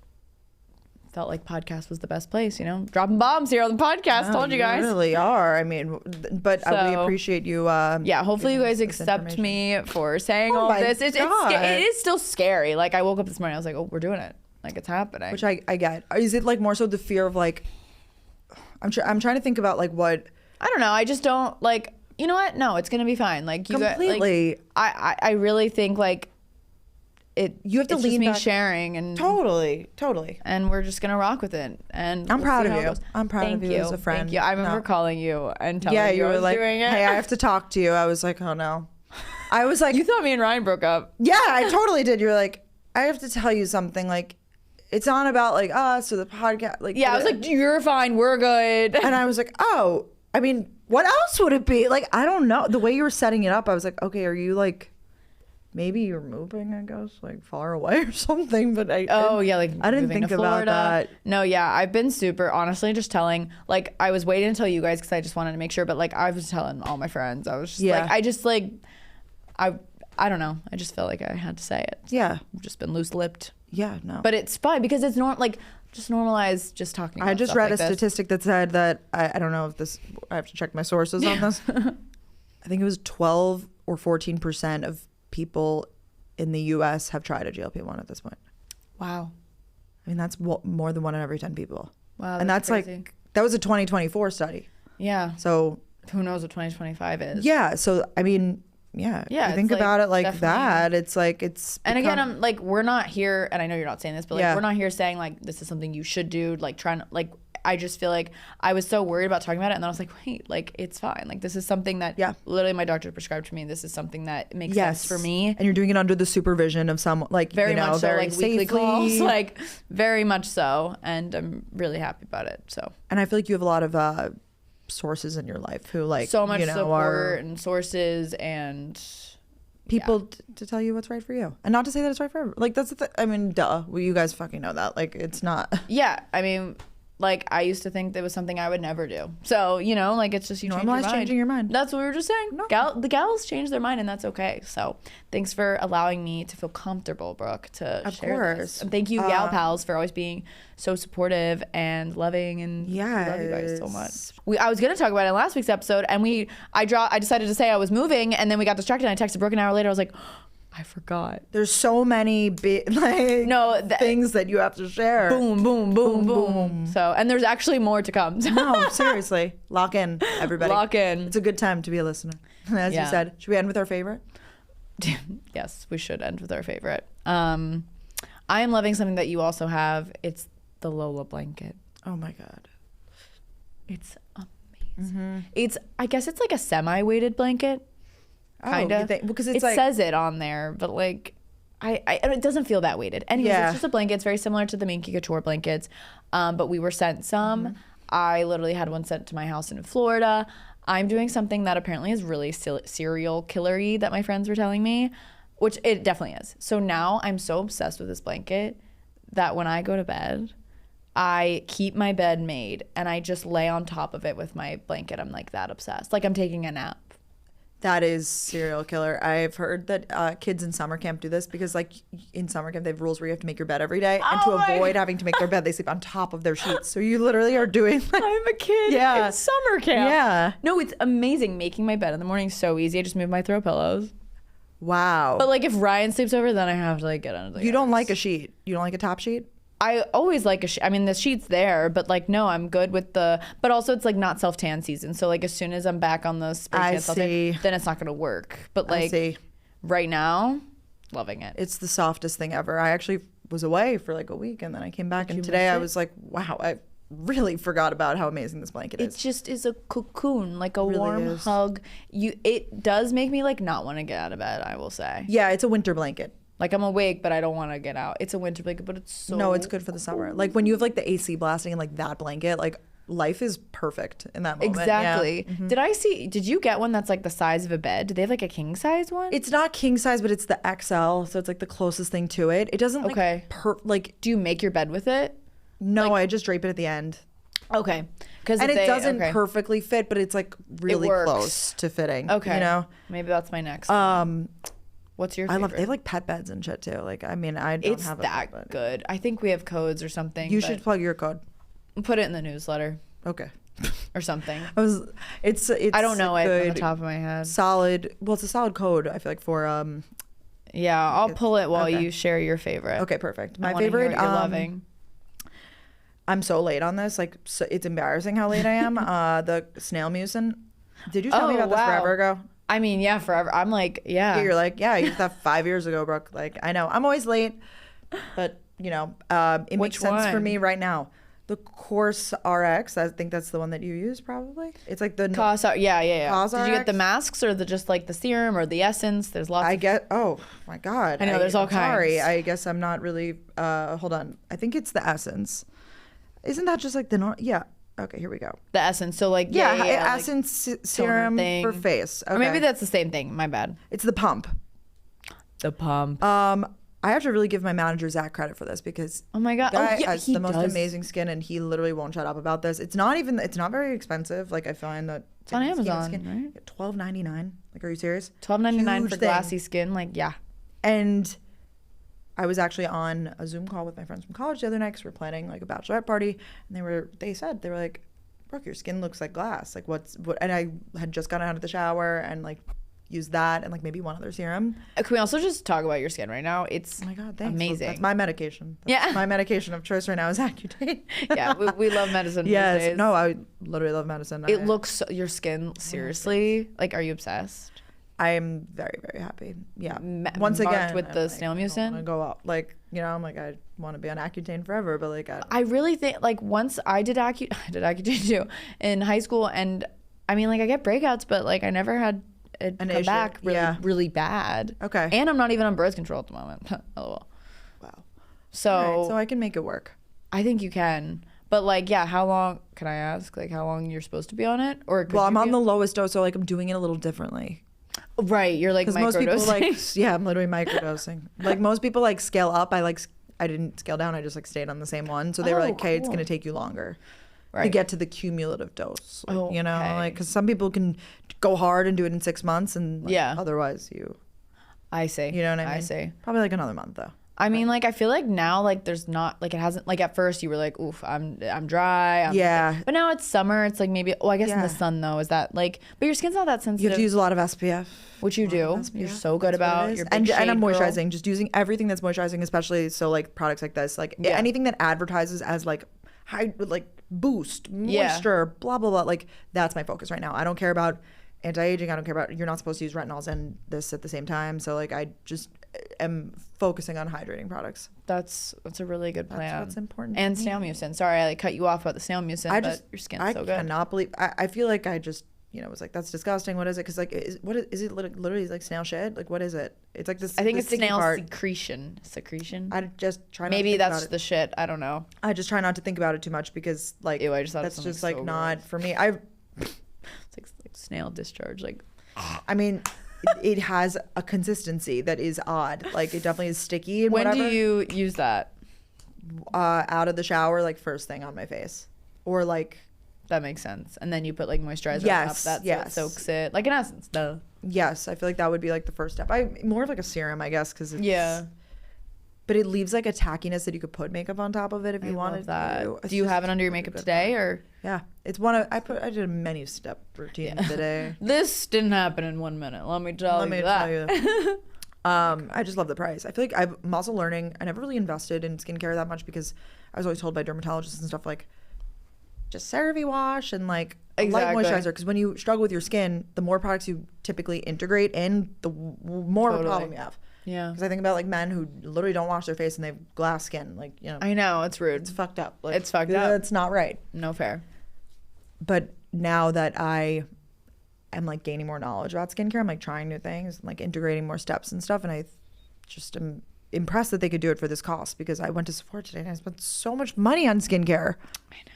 felt like podcast was the best place, you know, dropping bombs here on the podcast. Told you guys. You really are. I mean, but we appreciate you. Hopefully you guys accept me for saying all this. It is still scary. Like, I woke up this morning, I was like, oh, we're doing it. Like, it's happening. Which I get. Is it like more so the fear of like, I'm trying to think about like what. I don't know. I just don't like, you know what? No, it's going to be fine. Like, you completely. I really think like, you have to leave me sharing, and totally, and we're just gonna rock with it. And I'm proud of you. I'm proud of you as a friend. Thank you. I remember calling you and telling you I were was like, doing it. Hey, I have to talk to you. I was like, oh no. I was like, you thought me and Ryan broke up. Yeah, I totally did. You were like, I have to tell you something. Like, it's not about like us or the podcast. Like, yeah, I was like, you're fine, we're good. And I was like, oh, I mean, what else would it be? Like, I don't know. The way you were setting it up, I was like, okay, are you like, maybe you're moving, I guess, like far away or something, but I didn't think about that. No, yeah, I've been super, honestly, just telling, like, I was waiting to tell you guys because I just wanted to make sure, but like, I was telling all my friends. I was just like, I don't know. I just felt like I had to say it. Yeah. I've just been loose-lipped. Yeah, no. But it's fine because it's like, just normalize just talking about I just read a statistic that said that, I don't know if this, I have to check my sources on this. I think it was 12 or 14% of people in the US have tried a GLP-1 at this point. Wow. I mean, that's more than 1 in every 10 people. Wow. And that's crazy. Like, that was a 2024 study. Yeah. So who knows what 2025 is? Yeah. So, I mean, yeah. Yeah. Think about it like that. It's like, and again, I'm like, we're not here, and I know you're not saying this, but like, we're not here saying like, this is something you should do, like trying to, like, I just feel like I was so worried about talking about it, and then I was like, wait, like, it's fine. Like, this is something that literally my doctor prescribed to me. This is something that makes sense for me. And you're doing it under the supervision of someone, like, very much so, very like weekly calls, like very much so. And I'm really happy about it. So. And I feel like you have a lot of sources in your life who like so much support and sources and people to tell you what's right for you, and not to say that it's right for everyone. Like, that's the I mean, duh. Well, you guys fucking know that. Like, it's not. Yeah, I mean. Like, I used to think that was something I would never do. So, you know, like, it's just you normalize changing your mind. That's what we were just saying. No. The gals change their mind, and that's okay. So, thanks for allowing me to feel comfortable, Brooke, to share this. And thank you, gal pals, for always being so supportive and loving, and I love you guys so much. I was gonna talk about it in last week's episode, and I decided to say I was moving, and then we got distracted. And I texted Brooke an hour later. I was like, I forgot. There's so many things that you have to share. Boom, boom, boom, boom. So, and there's actually more to come. No, seriously. Lock in, everybody. Lock in. It's a good time to be a listener. As you said. Should we end with our favorite? Yes, we should end with our favorite. I am loving something that you also have. It's the Lola blanket. Oh my God. It's amazing. Mm-hmm. I guess it's like a semi-weighted blanket. Kind of, because it says it on there, but like, it doesn't feel that weighted. Anyways, it's just a blanket. It's very similar to the Minky Couture blankets, but we were sent some. Mm-hmm. I literally had one sent to my house in Florida. I'm doing something that apparently is really serial killery that my friends were telling me, which it definitely is. So now I'm so obsessed with this blanket that when I go to bed, I keep my bed made and I just lay on top of it with my blanket. I'm like that obsessed. Like I'm taking a nap. That is serial killer. I've heard that kids in summer camp do this because, like, in summer camp, they have rules where you have to make your bed every day. And to avoid having to make their bed, they sleep on top of their sheets. So you literally are doing, like, I'm a kid in summer camp. Yeah. No, it's amazing. Making my bed in the morning is so easy. I just move my throw pillows. Wow. But, like, if Ryan sleeps over, then I have to, like, get under the You don't like a sheet? You don't like a top sheet? I always like I mean, the sheet's there, but like, no, I'm good with the, but also it's like not self-tan season. So like as soon as I'm back on the spray tan self-tan, then it's not going to work. But like right now, loving it. It's the softest thing ever. I actually was away for like a week and then I came back and today I was like, wow, I really forgot about how amazing this blanket is. It just is a cocoon, like a really warm hug. It does make me like not want to get out of bed, I will say. Yeah, it's a winter blanket. Like I'm awake, but I don't want to get out. It's a winter blanket, but it's so No, it's good for the summer. Like when you have like the AC blasting and like that blanket, like life is perfect in that moment. Exactly. Yeah. Mm-hmm. Did you get one that's like the size of a bed? Do they have like a king size one? It's not king size, but it's the XL, so it's like the closest thing to it. It doesn't like do you make your bed with it? No, I just drape it at the end. Okay. And it doesn't perfectly fit, but it's like really close to fitting. Okay. You know? Maybe that's my next. What's your favorite? They have like pet beds and shit too. Like, I mean, I don't have that good. I think we have codes or something. You should plug your code. Put it in the newsletter. Okay. Or something. It's I don't know it off the top of my head. Solid. Well, it's a solid code, I feel like, for yeah, I'll pull it while you share your favorite. Okay, perfect. My favorite you're loving. I'm so late on this. Like, so it's embarrassing how late I am. The snail mucin. Did you tell me about this forever ago? I mean, yeah, forever. I'm like, yeah. You're like, yeah, you did that 5 years ago, Brooke. Like, I know. I'm always late. But, you know, it makes sense for me right now. The Course RX, I think that's the one that you use probably. It's like the... Yeah. Did you get the masks or just like the serum or the essence? There's lots oh my God. I know, there's all kinds. Sorry, I guess I'm not really... hold on. I think it's the essence. Isn't that just like the... Yeah. Okay, here we go. The essence. So like essence like serum for face. Okay. Or maybe that's the same thing. My bad. It's the pump. The pump. I have to really give my manager Zach credit for this because oh my God, guy has the most amazing skin and he literally won't shut up about this. It's not very expensive. Like I find that it's on Amazon, right? $12.99. Like, are you serious? $12.99 for glassy skin. Like, yeah. And I was actually on a Zoom call with my friends from college the other night because we're planning like a bachelorette party, and they were like, Brooke, your skin looks like glass. Like what? And I had just gotten out of the shower and like used that and like maybe one other serum. Can we also just talk about your skin right now? It's oh my God, thanks. Amazing. Well, that's my medication. My medication of choice right now is Accutane. Yeah, we love medicine. Yes, these days. No, I literally love medicine. It looks your skin seriously. Like, are you obsessed? I am very, very happy. Yeah. Once again, with the snail mucin. I want to go out. Like, you know, I'm like, I want to be on Accutane forever, but like, I really think like once I did Accutane too in high school, and I mean like I get breakouts, but like I never had it come back really bad. Okay. And I'm not even on birth control at the moment. LOL. Wow. So I can make it work. I think you can. But like, yeah, how long, can I ask, like how long you're supposed to be on it? Or well, I'm on the lowest dose, so like I'm doing it a little differently. Right, you're like microdosing. Most people like, yeah, I'm literally microdosing. Like most people like scale up. I didn't scale down. I just like stayed on the same one. So they were like, okay, it's gonna take you longer to get to the cumulative dose. Like, you know, like because some people can go hard and do it in 6 months, and like, otherwise I see. You know what I mean? I see. Probably like another month though. I mean, like, I feel like now, like, there's not, like, it hasn't, like, at first you were like, oof, I'm dry. But now it's summer. It's like maybe, I guess in the sun, though, is that, like, but your skin's not that sensitive. You have to use a lot of SPF. Which you do. You're so good about your big shade, and I'm moisturizing. Girl. Just using everything that's moisturizing, especially, so, like, products like this. Like, anything that advertises as, like, boost, moisture, blah, blah, blah. Like, that's my focus right now. I don't care about anti-aging. I don't care about, you're not supposed to use retinols and this at the same time. So, like, I just am focusing on hydrating products. That's a really good plan. That's what's important. And snail mucin. Sorry, I like cut you off about the snail mucin, but your skin's so good. I cannot believe. I feel like I just, you know, was like, that's disgusting. What is it? Because like, is it literally like snail shit? Like, what is it? It's like this. I think it's snail part. secretion. I just try. Maybe that's the shit. I don't know. I just try not to think about it too much because like, ew, I just thought that's just like so not gross. For me. It's like snail discharge. Like, I mean. It has a consistency that is odd. Like it definitely is sticky and when whatever. do you use that? out of the shower, like first thing on my face, or like. That makes sense. And then you put like moisturizer on top of that, so it soaks it like an essence. Duh. Yes, I feel like that would be like the first step. I more of like a serum, I guess, because yeah. But it leaves like a tackiness that you could put makeup on top of it if you wanted that. to. Do you have it under your makeup today, or? Yeah, it's one of I did a many step routine today. This didn't happen in 1 minute. Let me tell you that. I just love the price. I feel like I'm also learning. I never really invested in skincare that much because I was always told by dermatologists and stuff like, just CeraVe wash and like a light moisturizer, because when you struggle with your skin, the more products you typically integrate in, the more of a problem you have. Yeah, because I think about like men who literally don't wash their face and they have glass skin, like, you know. I know, it's rude. It's fucked up. Like, it's fucked up. It's not right. No fair. But now that I am like gaining more knowledge about skincare, I'm like trying new things and like integrating more steps and stuff, and I just am impressed that they could do it for this cost, because I went to Sephora today and I spent so much money on skincare. I know.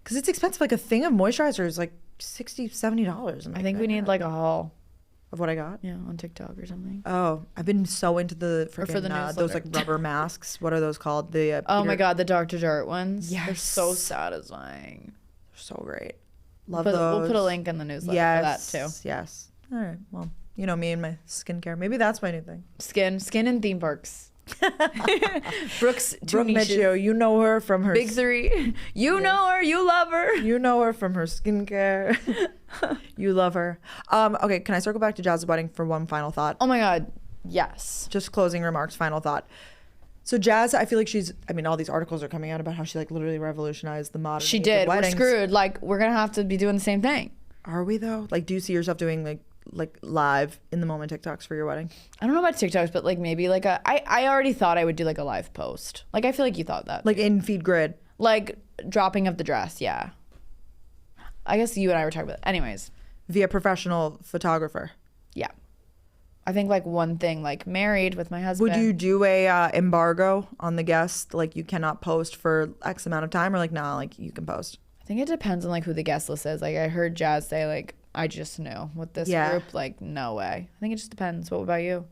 Because it's expensive. Like a thing of moisturizer is like $60, $70. I think we need like a haul of what I got. Yeah, on TikTok or something. Oh, I've been so into the freaking those like rubber masks. What are those called? The oh my god, the Dr. Dart ones. Yes, they're so satisfying. They're so great. Love those. We'll put a link in the newsletter for that too. Yes. All right. Well, you know me and my skincare. Maybe that's my new thing. Skin and theme parks. Brooke Mitchell, you know her from her big three. You know her, you love her. You know her from her skincare. You love her. Okay, can I circle back to Jazz's wedding for one final thought? Oh my god, yes. Just closing remarks, final thought. So Jazz, I feel like all these articles are coming out about how she like literally revolutionized the modern. She did. We're screwed. Like, we're gonna have to be doing the same thing. Are we though? Like, do you see yourself doing like live in the moment TikToks for your wedding? I don't know about TikToks, but like maybe like I already thought I would do like a live post. Like, I feel like you thought that. Like in feed grid. Like dropping of the dress, yeah. I guess you and I were talking about it. Anyways. Via professional photographer. Yeah. I think like one thing, like married with my husband. Would you do a embargo on the guest? Like you cannot post for X amount of time, or like nah, like you can post? I think it depends on like who the guest list is. Like I heard Jazz say like, I just knew with this group, like no way. I think it just depends. What about you?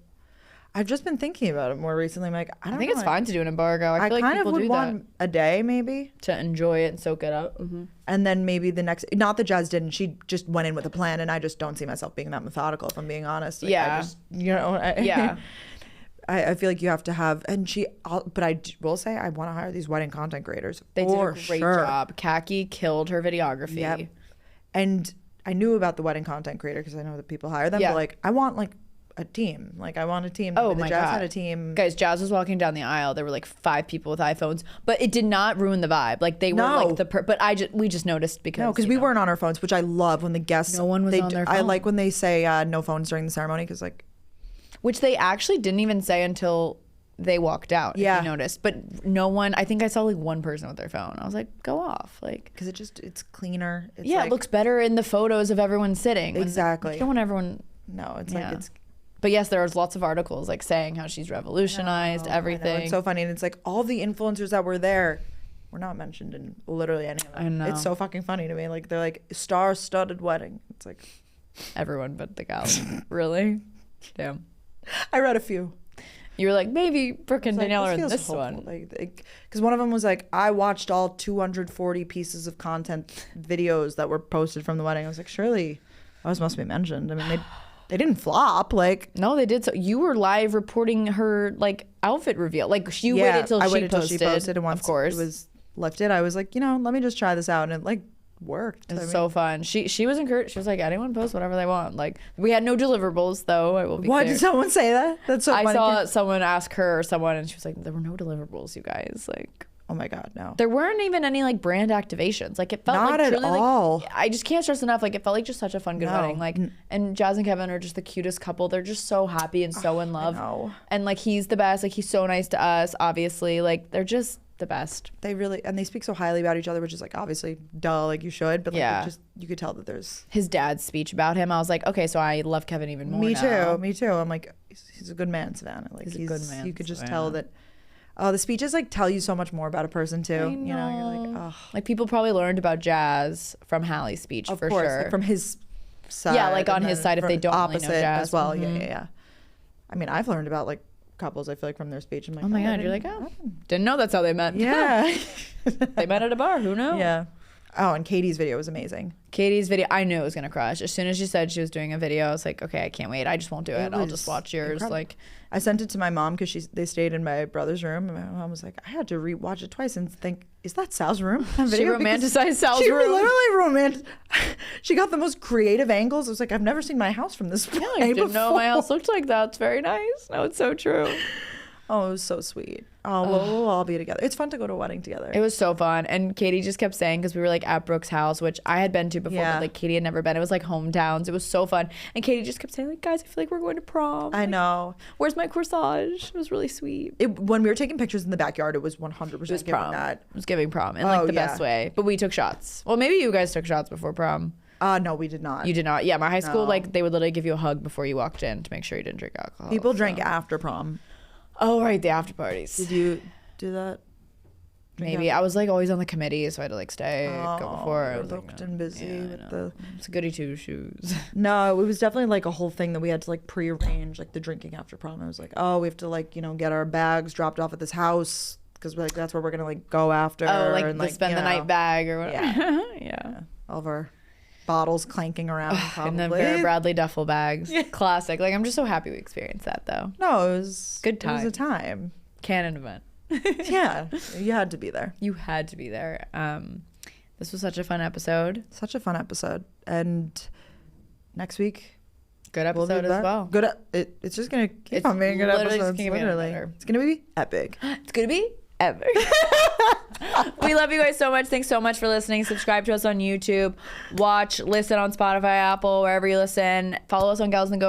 I've just been thinking about it more recently. I'm like, I think it's fine to do an embargo. I feel like kind people of would do want a day maybe to enjoy it and soak it up. Mm-hmm. And then maybe the next, not that Jazz didn't, she just went in with a plan, and I just don't see myself being that methodical, if I'm being honest. Like, yeah. I just, yeah. I feel like you have to have, but I will say I want to hire these wedding content creators. They did a great job. Kaki killed her videography. Yep. And I knew about the wedding content creator because I know that people hire them. Yeah. But like, I want like a team. Like I want a team. Oh my Jazz god, had a team. Guys, Jazz was walking down the aisle. There were like 5 people with iPhones, but it did not ruin the vibe. Like they were like but we just noticed because we weren't on our phones, which I love when the guests. No one was on their phone. I like when they say no phones during the ceremony, because like, which they actually didn't even say until they walked out. Yeah, if you noticed, but no one. I think I saw like one person with their phone. I was like, go off, like, because it's cleaner. It's it looks better in the photos of everyone sitting. Exactly. You don't want everyone. No, it's like it's. But yes, there was lots of articles like saying how she's revolutionized everything. It's so funny, and it's like all the influencers that were there were not mentioned in literally any of them. I know. It's so fucking funny to me. Like they're like star-studded wedding. It's like everyone but the gals. Really? Damn. I read a few. You were like, maybe Brooke and Danielle are in this one. Because one of them was like, I watched all 240 pieces of content videos that were posted from the wedding. I was like, surely those must be mentioned. I mean, they didn't flop. Like, no, they did. So you were live reporting her like outfit reveal. Like you waited till she posted. And once of course it was lifted, I was like, let me just try this out, and it like worked. It's so fun. She was encouraged. She was like, anyone post whatever they want. Like we had no deliverables though. I will be clear. Did someone say that? That's so funny. I saw someone ask her or someone, and she was like, there were no deliverables, you guys. Like, oh my god, no. There weren't even any like brand activations. Like it felt not like at all. Like, I just can't stress enough. Like it felt like just such a fun good wedding. Like, and Jazz and Kevin are just the cutest couple. They're just so happy and so in love. I know. And like he's the best. Like he's so nice to us. Obviously, like they're just the best. They really, and they speak so highly about each other, which is like obviously duh, like you should, but like you could tell that there's his dad's speech about him. I was like, okay, so I love Kevin even more. Me too. I'm like, he's a good man, Savannah. Like he's a good man. You could just tell that. Oh, the speeches like tell you so much more about a person too. I know. You know, you're like, oh. Like people probably learned about Jazz from Hallie's speech, of for course, sure. like from his side. Yeah, like on his side if they don't opposite really know Jazz as well. Mm-hmm. Yeah. I mean, I've learned about like couples, I feel like, from their speech. I'm like, oh my God, you're like, oh, didn't know that's how they met. Yeah. They met at a bar. Who knows? Yeah. Oh, and Katie's video was amazing. Katie's video, I knew it was going to crush. As soon as she said she was doing a video, I was like, okay, I can't wait. I just won't do it. I'll just watch yours. Incredible. Like, I sent it to my mom because they stayed in my brother's room. And my mom was like, I had to rewatch it twice and think, is that Sal's room? She romanticized Sal's she room. Literally She got the most creative angles. I was like, I've never seen my house from this point. I didn't know my house looked like that. It's very nice. No, it's so true. Oh, it was so sweet. Oh, we'll all be together. It's fun to go to a wedding together. It was so fun. And Katie just kept saying, because we were like at Brooke's house, which I had been to before, but like Katie had never been. It was like hometowns. It was so fun. And Katie just kept saying, like, guys, I feel like we're going to prom. I know. Where's my corsage? It was really sweet. When we were taking pictures in the backyard, it was 100% prom. that. It was giving prom in like the best way. But we took shots. Well, maybe you guys took shots before prom. No, we did not. You did not. Yeah, my high school, like, they would literally give you a hug before you walked in to make sure you didn't drink alcohol. People drank after prom. Oh, right, the after parties. Did you do that? Maybe. I was like always on the committee, so I had to like stay, go before. I was booked and busy with the... It's a goody two shoes. No, it was definitely like a whole thing that we had to like prearrange, like the drinking after prom. I was like, oh, we have to like, get our bags dropped off at this house because like that's where we're gonna like go after. Oh, like and, the spend the night bag or whatever. Yeah. All of our bottles clanking around, probably. And then Vera Bradley duffel bags. Classic. Like, I'm just so happy we experienced that though. No, it was good time. It was a time. Canon event. Yeah, you had to be there. You had to be there. This was such a fun episode. Such a fun episode. And next week, good episode as well. Good. It's just gonna keep on being good episodes. Literally, it's gonna be epic. It's gonna be epic. We love you guys so much. Thanks so much for listening. Subscribe to us on YouTube. Listen on Spotify, Apple, wherever you listen. Follow us on Gals in the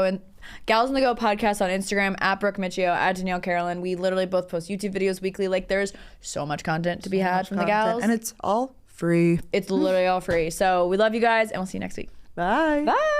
Go podcast on Instagram, at Brooke Michio, at Danielle Carolyn. We literally both post YouTube videos weekly. Like, there's so much content to be had from the gals. And it's all free. It's literally all free. So we love you guys, and we'll see you next week. Bye. Bye.